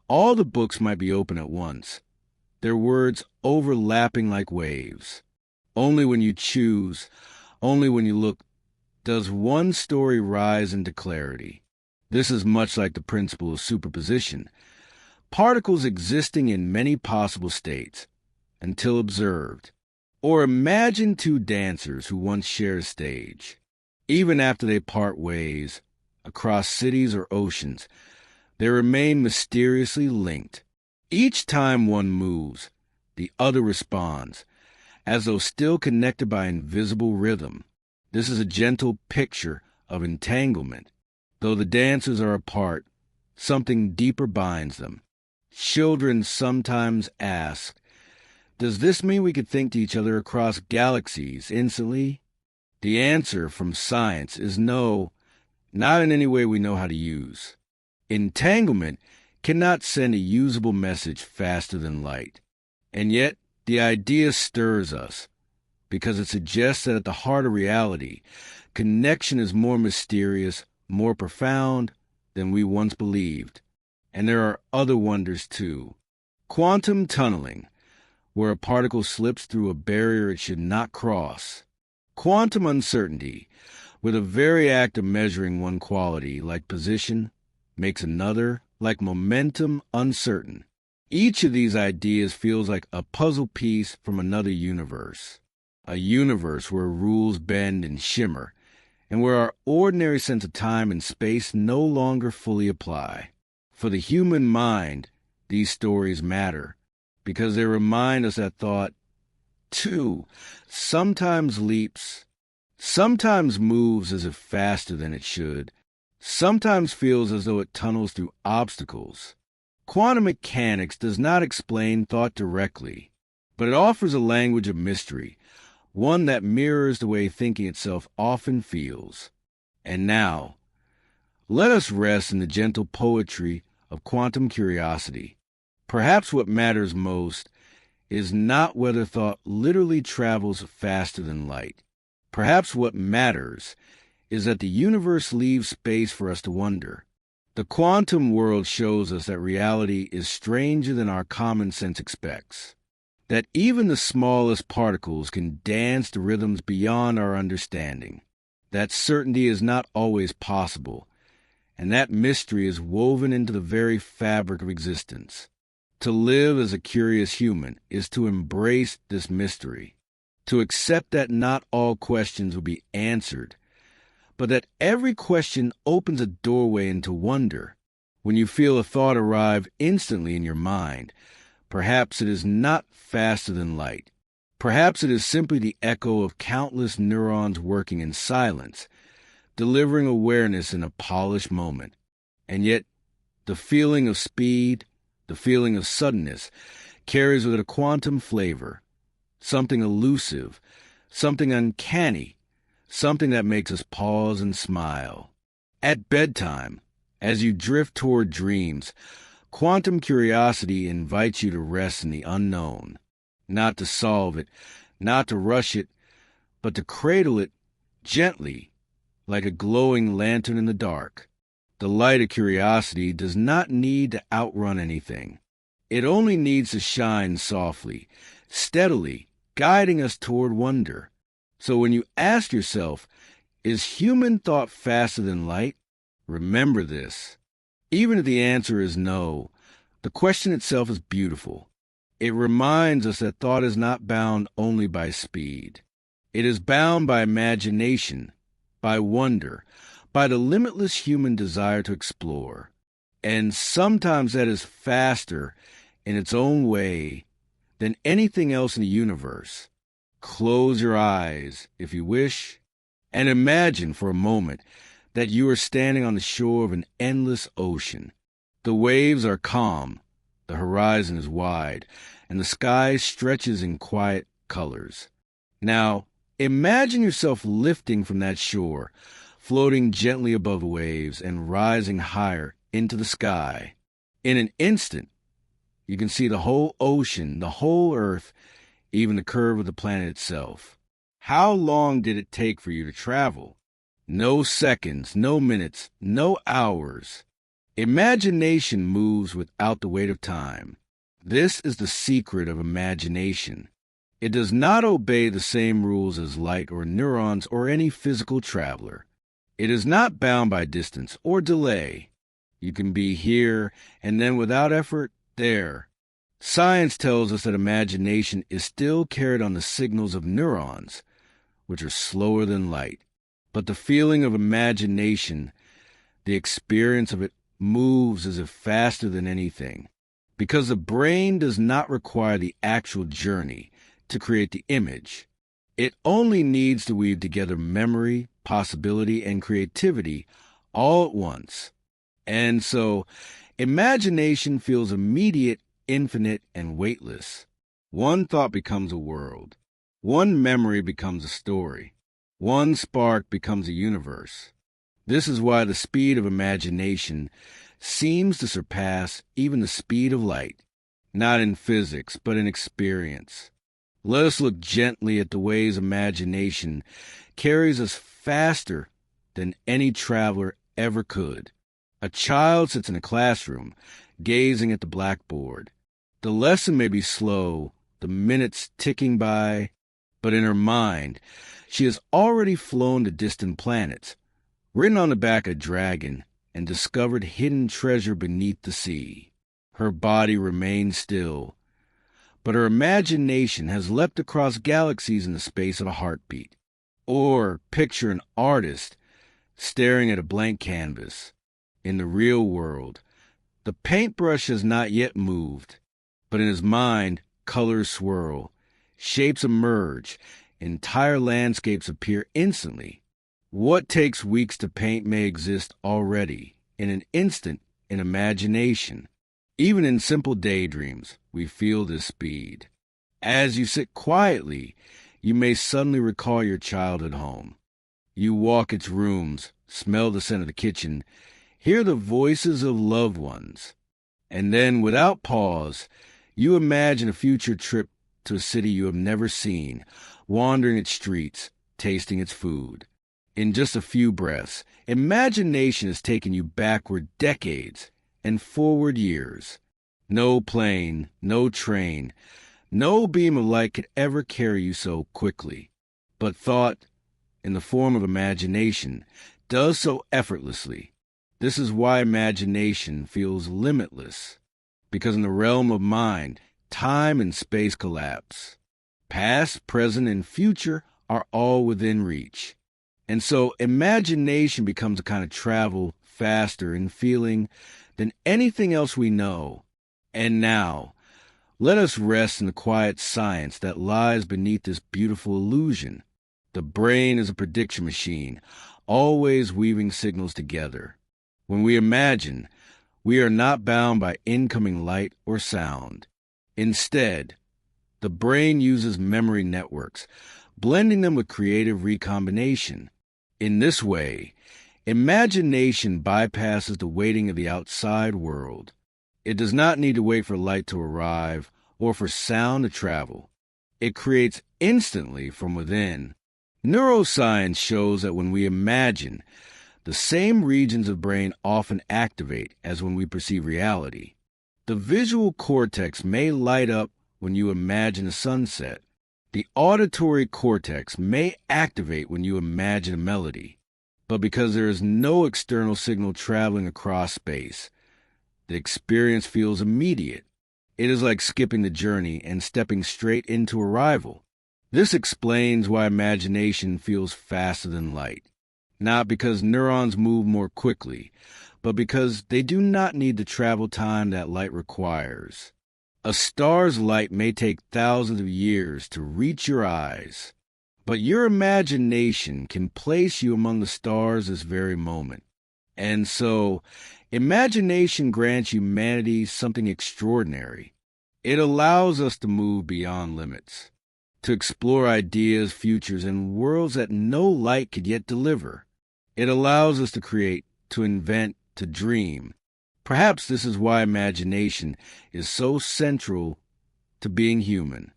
all the books might be open at once, their words overlapping like waves. Only when you choose, only when you look, does one story rise into clarity. This is much like the principle of superposition, particles existing in many possible states, until observed. Or imagine two dancers who once shared a stage. Even after they part ways, across cities or oceans, they remain mysteriously linked. Each time one moves, the other responds, as though still connected by invisible rhythm. This is a gentle picture of entanglement. Though the dancers are apart, something deeper binds them. Children sometimes ask, does this mean we could think to each other across galaxies instantly? The answer from science is no, not in any way we know how to use. Entanglement cannot send a usable message faster than light. And yet, the idea stirs us, because it suggests that at the heart of reality, connection is more mysterious, more profound than we once believed. And there are other wonders too. Quantum tunneling, where a particle slips through a barrier it should not cross. Quantum uncertainty, where the very act of measuring one quality, like position, makes another, like momentum, uncertain. Each of these ideas feels like a puzzle piece from another universe, a universe where rules bend and shimmer, and where our ordinary sense of time and space no longer fully apply. For the human mind, these stories matter, because they remind us that thought, too, sometimes leaps, sometimes moves as if faster than it should, sometimes feels as though it tunnels through obstacles. Quantum mechanics does not explain thought directly, but it offers a language of mystery, one that mirrors the way thinking itself often feels. And now, let us rest in the gentle poetry of quantum curiosity. Perhaps what matters most is not whether thought literally travels faster than light. Perhaps what matters is that the universe leaves space for us to wonder. The quantum world shows us that reality is stranger than our common sense expects, that even the smallest particles can dance to rhythms beyond our understanding, that certainty is not always possible, and that mystery is woven into the very fabric of existence. To live as a curious human is to embrace this mystery, to accept that not all questions will be answered, but that every question opens a doorway into wonder. When you feel a thought arrive instantly in your mind, perhaps it is not faster than light. Perhaps it is simply the echo of countless neurons working in silence, delivering awareness in a polished moment. And yet, The feeling of speed, the feeling of suddenness, carries with it a quantum flavor, something elusive, something uncanny, something that makes us pause and smile. At bedtime, as you drift toward dreams, quantum curiosity invites you to rest in the unknown, not to solve it, not to rush it, but to cradle it gently, like a glowing lantern in the dark. The light of curiosity does not need to outrun anything. It only needs to shine softly, steadily, guiding us toward wonder. So when you ask yourself, is human thought faster than light? Remember this. Even if the answer is no, the question itself is beautiful. It reminds us that thought is not bound only by speed. It is bound by imagination, by wonder, by the limitless human desire to explore. And sometimes that is faster in its own way than anything else in the universe. Close your eyes, if you wish, and imagine for a moment that you are standing on the shore of an endless ocean. The waves are calm, the horizon is wide, and the sky stretches in quiet colors. Now, imagine yourself lifting from that shore, floating gently above the waves and rising higher into the sky. In an instant, you can see the whole ocean, the whole earth, even the curve of the planet itself. How long did it take for you to travel? No seconds, no minutes, no hours. Imagination moves without the weight of time. This is the secret of imagination. It does not obey the same rules as light or neurons or any physical traveler. It is not bound by distance or delay. You can be here and then without effort, there. Science tells us that imagination is still carried on the signals of neurons, which are slower than light. But the feeling of imagination, the experience of it, moves as if faster than anything. Because the brain does not require the actual journey to create the image. It only needs to weave together memory, possibility, and creativity all at once. And so, imagination feels immediate, infinite, and weightless. One thought becomes a world. One memory becomes a story. One spark becomes a universe. This is why the speed of imagination seems to surpass even the speed of light, not in physics, but in experience. Let us look gently at the ways imagination carries us faster than any traveler ever could. A child sits in a classroom, gazing at the blackboard. The lesson may be slow, the minutes ticking by, but in her mind, she has already flown to distant planets, ridden on the back of a dragon, and discovered hidden treasure beneath the sea. Her body remains still, but her imagination has leapt across galaxies in the space of a heartbeat. Or picture an artist staring at a blank canvas. In the real world, the paintbrush has not yet moved, but in his mind, colors swirl, shapes emerge, entire landscapes appear instantly. What takes weeks to paint may exist already, in an instant, in imagination. Even in simple daydreams, we feel this speed. As you sit quietly, you may suddenly recall your childhood home. You walk its rooms, smell the scent of the kitchen, hear the voices of loved ones. And then, without pause, you imagine a future trip to a city you have never seen, wandering its streets, tasting its food. In just a few breaths, imagination has taken you backward decades and forward years. No plane, no train, no beam of light could ever carry you so quickly. But thought, in the form of imagination, does so effortlessly. This is why imagination feels limitless, because in the realm of mind, time and space collapse. Past, present, and future are all within reach. And so imagination becomes a kind of travel faster in feeling than anything else we know. And now, let us rest in the quiet science that lies beneath this beautiful illusion. The brain is a prediction machine, always weaving signals together. When we imagine, We are not bound by incoming light or sound. Instead, the brain uses memory networks, blending them with creative recombination. In this way, imagination bypasses the waiting of the outside world. It does not need to wait for light to arrive or for sound to travel. It creates instantly from within. Neuroscience shows that when we imagine, the same regions of brain often activate as when we perceive reality. The visual cortex may light up when you imagine a sunset. The auditory cortex may activate when you imagine a melody. But because there is no external signal traveling across space, the experience feels immediate. It is like skipping the journey and stepping straight into arrival. This explains why imagination feels faster than light. Not because neurons move more quickly, but because they do not need the travel time that light requires. A star's light may take thousands of years to reach your eyes, but your imagination can place you among the stars this very moment. And so, imagination grants humanity something extraordinary. It allows us to move beyond limits, to explore ideas, futures, and worlds that no light could yet deliver. It allows us to create, to invent, to dream. Perhaps this is why imagination is so central to being human,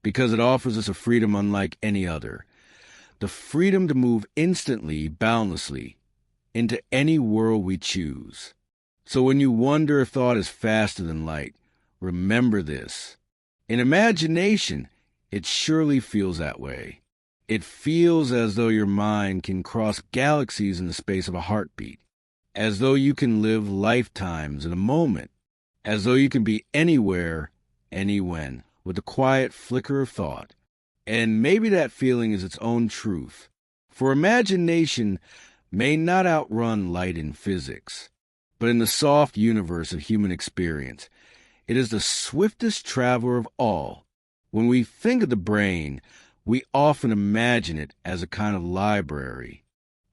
because it offers us a freedom unlike any other. The freedom to move instantly, boundlessly, into any world we choose. So when you wonder if thought is faster than light, remember this. In imagination, it surely feels that way. It feels as though your mind can cross galaxies in the space of a heartbeat, as though you can live lifetimes in a moment, as though you can be anywhere, anywhen, with a quiet flicker of thought. And maybe that feeling is its own truth, for imagination may not outrun light in physics, but in the soft universe of human experience, it is the swiftest traveler of all. When we think of the brain, we often imagine it as a kind of library,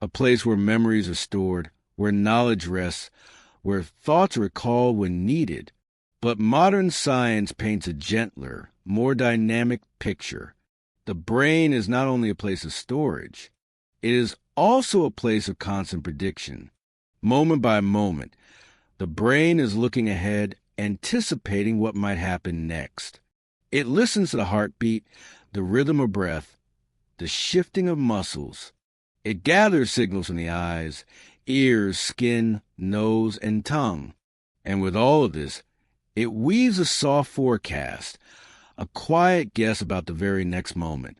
a place where memories are stored, where knowledge rests, where thoughts are recalled when needed. But modern science paints a gentler, more dynamic picture. The brain is not only a place of storage, it is also a place of constant prediction. Moment by moment, the brain is looking ahead, anticipating what might happen next. It listens to the heartbeat, the rhythm of breath, the shifting of muscles. It gathers signals from the eyes, ears, skin, nose, and tongue. And with all of this, it weaves a soft forecast, a quiet guess about the very next moment.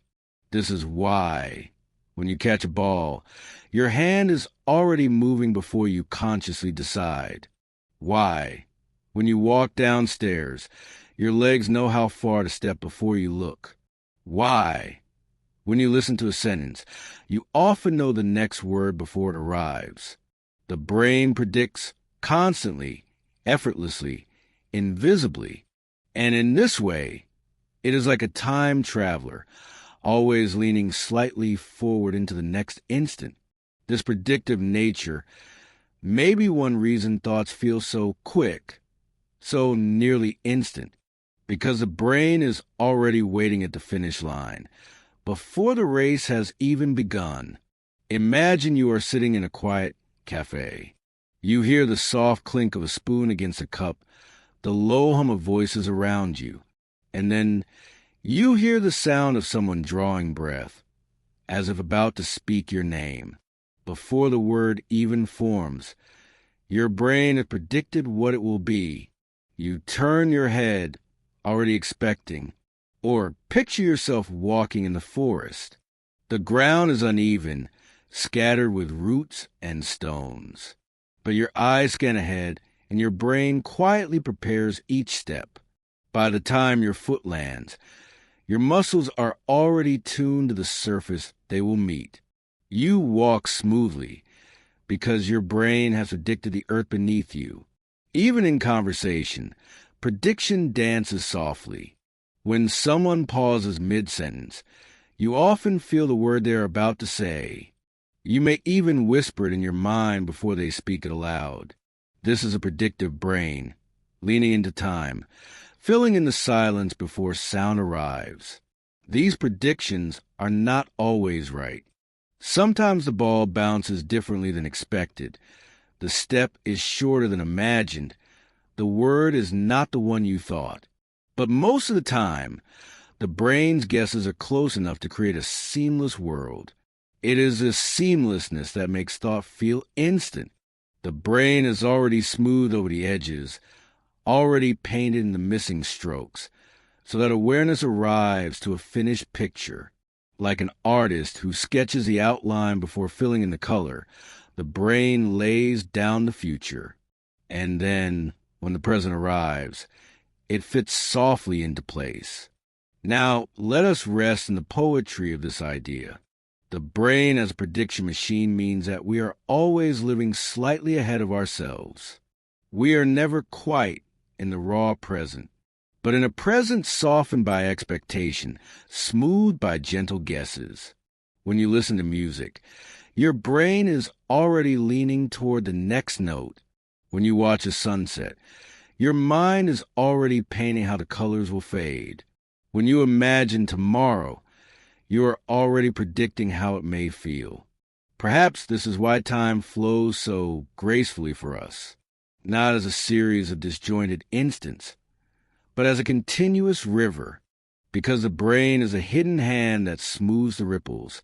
This is why, when you catch a ball, your hand is already moving before you consciously decide. Why, when you walk downstairs, your legs know how far to step before you look. Why, when you listen to a sentence, you often know the next word before it arrives. The brain predicts constantly, effortlessly, invisibly, and in this way, it is like a time traveler, always leaning slightly forward into the next instant. This predictive nature may be one reason thoughts feel so quick, so nearly instant, because the brain is already waiting at the finish line, before the race has even begun. Imagine you are sitting in a quiet cafe. You hear the soft clink of a spoon against a cup, the low hum of voices around you, and then you hear the sound of someone drawing breath, as if about to speak your name. Before the word even forms, your brain has predicted what it will be. You turn your head, already expecting, or picture yourself walking in the forest. The ground is uneven, scattered with roots and stones. But your eyes scan ahead, and your brain quietly prepares each step. By the time your foot lands, your muscles are already tuned to the surface they will meet. You walk smoothly because your brain has predicted the earth beneath you. Even in conversation, prediction dances softly. When someone pauses mid-sentence, you often feel the word they are about to say. You may even whisper it in your mind before they speak it aloud. This is a predictive brain, leaning into time, filling in the silence before sound arrives. These predictions are not always right. Sometimes the ball bounces differently than expected. The step is shorter than imagined. The word is not the one you thought. But most of the time, the brain's guesses are close enough to create a seamless world. It is this seamlessness that makes thought feel instant. The brain is already smooth over the edges, already painted in the missing strokes, so that awareness arrives to a finished picture. Like an artist who sketches the outline before filling in the color, the brain lays down the future. And then, when the present arrives, it fits softly into place. Now, let us rest in the poetry of this idea. The brain as a prediction machine means that we are always living slightly ahead of ourselves. We are never quite in the raw present, but in a present softened by expectation, smoothed by gentle guesses. When you listen to music, your brain is already leaning toward the next note. When you watch a sunset, your mind is already painting how the colors will fade. When you imagine tomorrow, you are already predicting how it may feel. Perhaps this is why time flows so gracefully for us, not as a series of disjointed instants, but as a continuous river, because the brain is a hidden hand that smooths the ripples,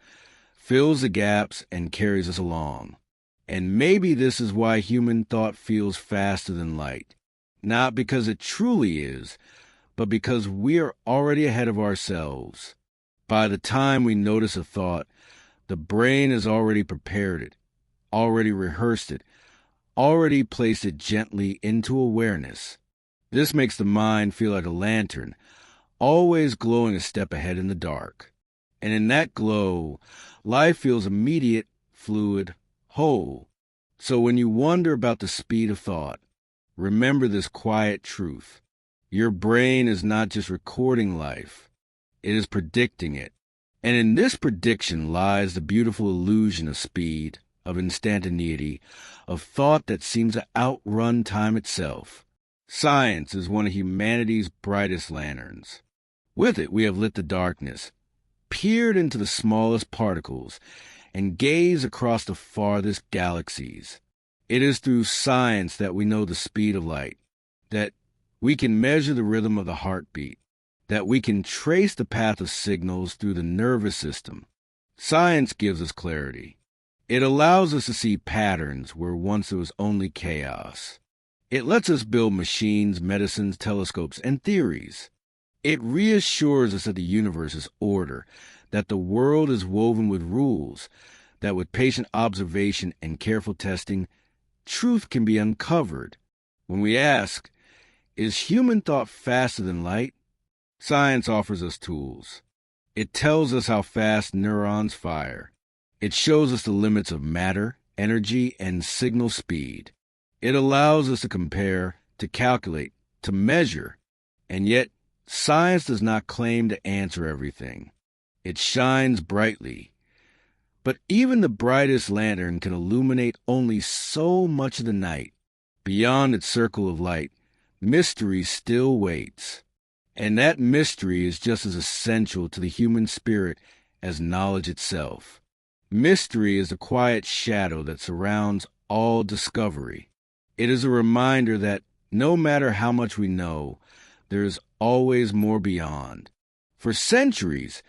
fills the gaps, and carries us along. And maybe this is why human thought feels faster than light, not because it truly is, but because we are already ahead of ourselves. By the time we notice a thought, the brain has already prepared it, already rehearsed it, already placed it gently into awareness. This makes the mind feel like a lantern, always glowing a step ahead in the dark. And in that glow, life feels immediate, fluid, whole. So when you wonder about the speed of thought, remember this quiet truth. Your brain is not just recording life, it is predicting it. And in this prediction lies the beautiful illusion of speed, of instantaneity, of thought that seems to outrun time itself. Science is one of humanity's brightest lanterns. With it, we have lit the darkness, peered into the smallest particles, and gazed across the farthest galaxies. It is through science that we know the speed of light, that we can measure the rhythm of the heartbeat, that we can trace the path of signals through the nervous system. Science gives us clarity. It allows us to see patterns where once there was only chaos. It lets us build machines, medicines, telescopes, and theories. It reassures us that the universe is order, that the world is woven with rules, that with patient observation and careful testing, truth can be uncovered. When we ask, is human thought faster than light? Science offers us tools. It tells us how fast neurons fire. It shows us the limits of matter, energy, and signal speed. It allows us to compare, to calculate, to measure, and yet science does not claim to answer everything. It shines brightly. But even the brightest lantern can illuminate only so much of the night. Beyond its circle of light, mystery still waits. And that mystery is just as essential to the human spirit as knowledge itself. Mystery is the quiet shadow that surrounds all discovery. It is a reminder that no matter how much we know, there is always more beyond. For centuries,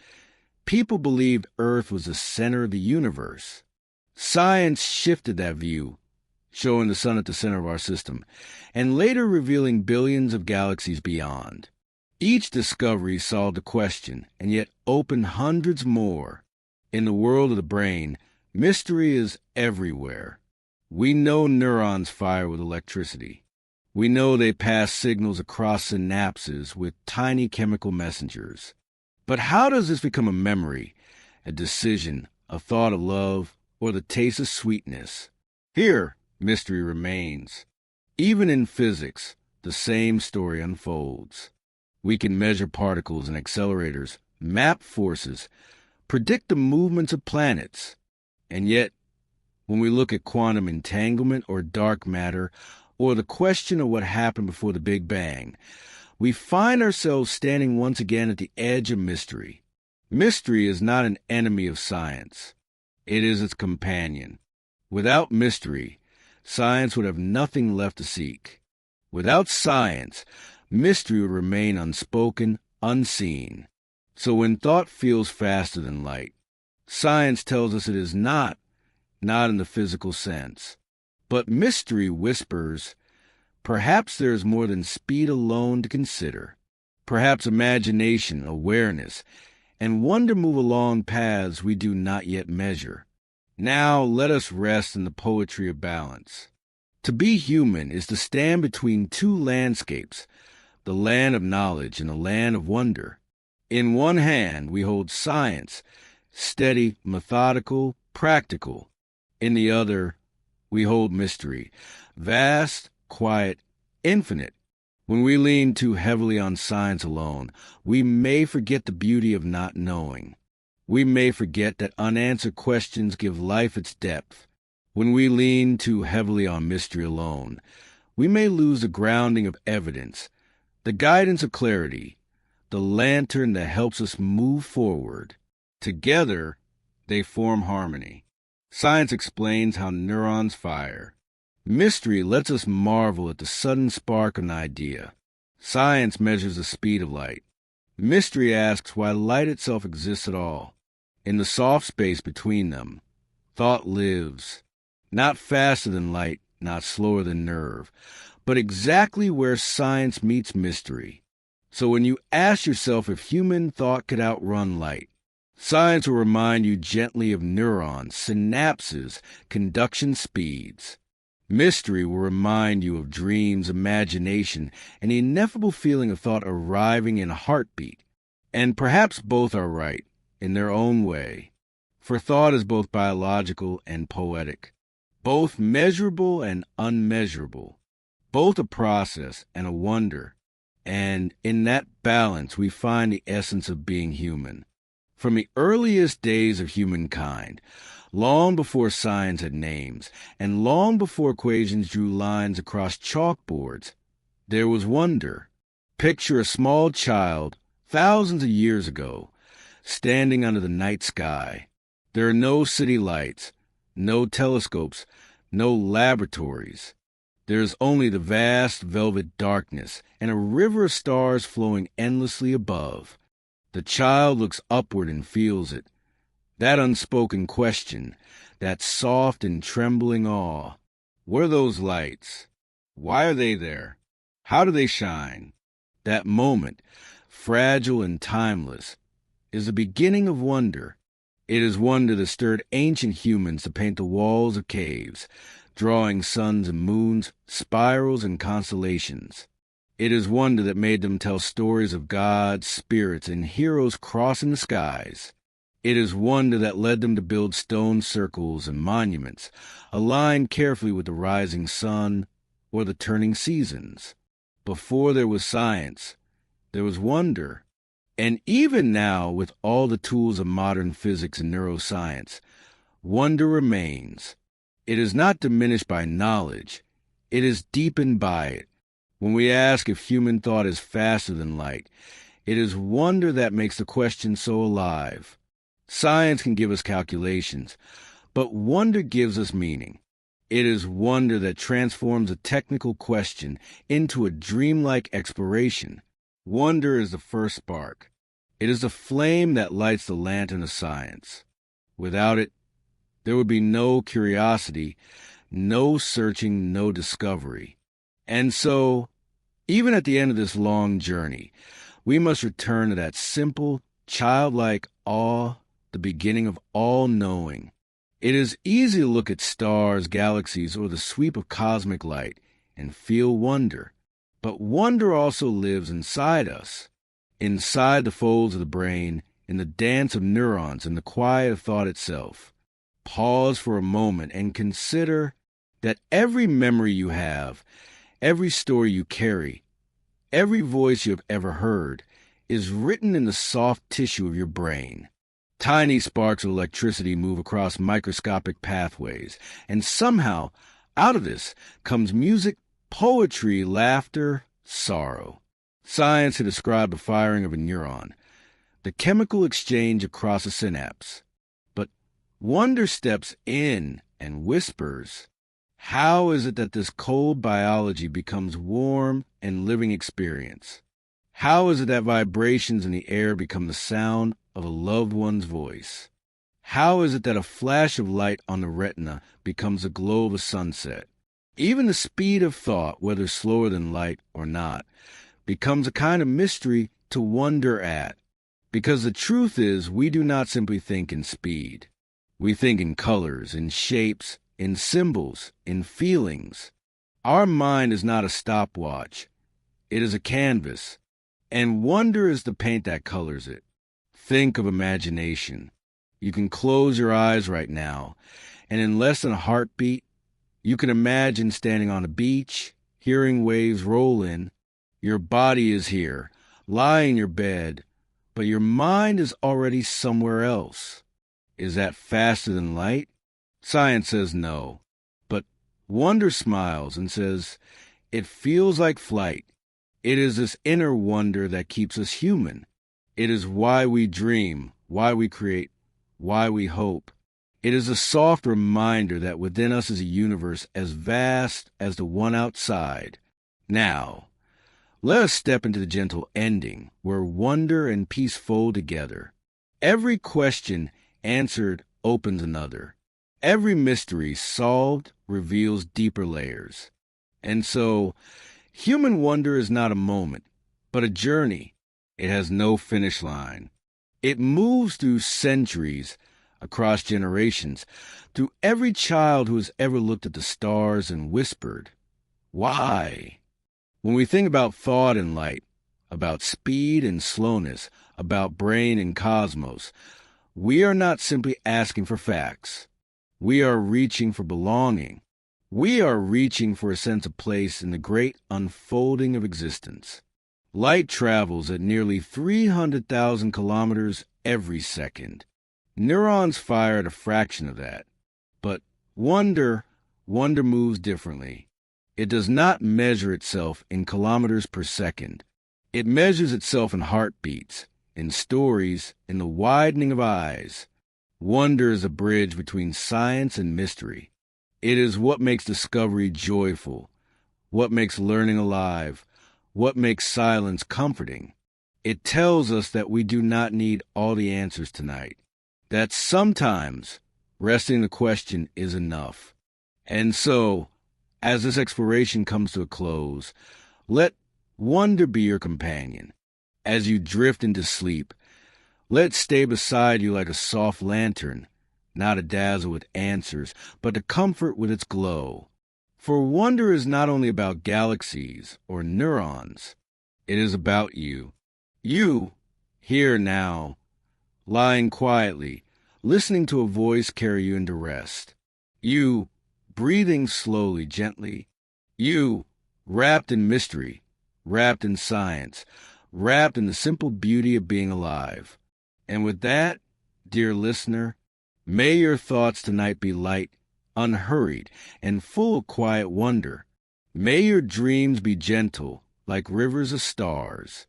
people believed Earth was the center of the universe. Science shifted that view, showing the sun at the center of our system, and later revealing billions of galaxies beyond. Each discovery solved a question, and yet opened hundreds more. In the world of the brain, mystery is everywhere. We know neurons fire with electricity. We know they pass signals across synapses with tiny chemical messengers. But how does this become a memory, a decision, a thought of love, or the taste of sweetness? Here, mystery remains. Even in physics, the same story unfolds. We can measure particles and accelerators, map forces, predict the movements of planets. And yet, when we look at quantum entanglement or dark matter, or the question of what happened before the Big Bang, we find ourselves standing once again at the edge of mystery. Mystery is not an enemy of science. It is its companion. Without mystery, science would have nothing left to seek. Without science, mystery would remain unspoken, unseen. So when thought feels faster than light, science tells us it is not in the physical sense. But mystery whispers, perhaps there is more than speed alone to consider. Perhaps imagination, awareness, and wonder move along paths we do not yet measure. Now let us rest in the poetry of balance. To be human is to stand between two landscapes, the land of knowledge and the land of wonder. In one hand we hold science, steady, methodical, practical. In the other, we hold mystery, vast, quiet, infinite. When we lean too heavily on science alone, we may forget the beauty of not knowing. We may forget that unanswered questions give life its depth. When we lean too heavily on mystery alone, we may lose the grounding of evidence, the guidance of clarity, the lantern that helps us move forward. Together, they form harmony. Science explains how neurons fire. Mystery lets us marvel at the sudden spark of an idea. Science measures the speed of light. Mystery asks why light itself exists at all. In the soft space between them, thought lives, not faster than light, not slower than nerve, but exactly where science meets mystery. So when you ask yourself if human thought could outrun light, science will remind you gently of neurons, synapses, conduction speeds. Mystery will remind you of dreams, imagination, and the ineffable feeling of thought arriving in a heartbeat. And perhaps both are right, in their own way. For thought is both biological and poetic, both measurable and unmeasurable, both a process and a wonder. And in that balance we find the essence of being human. From the earliest days of humankind, long before science had names, and long before equations drew lines across chalkboards, there was wonder. Picture a small child, thousands of years ago, standing under the night sky. There are no city lights, no telescopes, no laboratories. There is only the vast velvet darkness and a river of stars flowing endlessly above. The child looks upward and feels it. That unspoken question, that soft and trembling awe. What are those lights? Why are they there? How do they shine? That moment, fragile and timeless, is the beginning of wonder. It is wonder that stirred ancient humans to paint the walls of caves, drawing suns and moons, spirals and constellations. It is wonder that made them tell stories of gods, spirits, and heroes crossing the skies. It is wonder that led them to build stone circles and monuments, aligned carefully with the rising sun or the turning seasons. Before there was science, there was wonder. And even now, with all the tools of modern physics and neuroscience, wonder remains. It is not diminished by knowledge. It is deepened by it. When we ask if human thought is faster than light, it is wonder that makes the question so alive. Science can give us calculations, but wonder gives us meaning. It is wonder that transforms a technical question into a dreamlike exploration. Wonder is the first spark. It is the flame that lights the lantern of science. Without it, there would be no curiosity, no searching, no discovery. And so, even at the end of this long journey, we must return to that simple, childlike awe, the beginning of all knowing. It is easy to look at stars, galaxies, or the sweep of cosmic light and feel wonder. But wonder also lives inside us, inside the folds of the brain, in the dance of neurons, in the quiet of thought itself. Pause for a moment and consider that every memory you have, every story you carry, every voice you have ever heard, is written in the soft tissue of your brain. Tiny sparks of electricity move across microscopic pathways, and somehow, out of this, comes music poetry, laughter, sorrow. Science had described the firing of a neuron, the chemical exchange across a synapse. But wonder steps in and whispers, how is it that this cold biology becomes warm and living experience? How is it that vibrations in the air become the sound of a loved one's voice? How is it that a flash of light on the retina becomes the glow of a sunset? Even the speed of thought, whether slower than light or not, becomes a kind of mystery to wonder at. Because the truth is, we do not simply think in speed. We think in colors, in shapes, in symbols, in feelings. Our mind is not a stopwatch. It is a canvas. And wonder is the paint that colors it. Think of imagination. You can close your eyes right now, and in less than a heartbeat, you can imagine standing on a beach, hearing waves roll in. Your body is here, lying in your bed, but your mind is already somewhere else. Is that faster than light? Science says no. But wonder smiles and says, it feels like flight. It is this inner wonder that keeps us human. It is why we dream, why we create, why we hope. It is a soft reminder that within us is a universe as vast as the one outside. Now, let us step into the gentle ending, where wonder and peace fold together. Every question answered opens another. Every mystery solved reveals deeper layers. And so, human wonder is not a moment, but a journey. It has no finish line. It moves through centuries, across generations, through every child who has ever looked at the stars and whispered, why? When we think about thought and light, about speed and slowness, about brain and cosmos, we are not simply asking for facts. We are reaching for belonging. We are reaching for a sense of place in the great unfolding of existence. Light travels at nearly 300,000 kilometers every second. Neurons fire at a fraction of that. But wonder moves differently. It does not measure itself in kilometers per second. It measures itself in heartbeats, in stories, in the widening of eyes. Wonder is a bridge between science and mystery. It is what makes discovery joyful, what makes learning alive, what makes silence comforting. It tells us that we do not need all the answers tonight, that sometimes resting the question is enough. And so, as this exploration comes to a close, let wonder be your companion. As you drift into sleep, let it stay beside you like a soft lantern, not a dazzle with answers, but to comfort with its glow. For wonder is not only about galaxies or neurons, it is about you. You, here now, lying quietly, listening to a voice carry you into rest. You, breathing slowly, gently. You, wrapped in mystery, wrapped in science, wrapped in the simple beauty of being alive. And with that, dear listener, may your thoughts tonight be light, unhurried, and full of quiet wonder. May your dreams be gentle, like rivers of stars.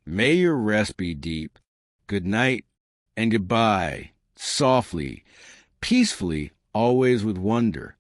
May your rest be deep. Good night and goodbye, softly, peacefully, always with wonder.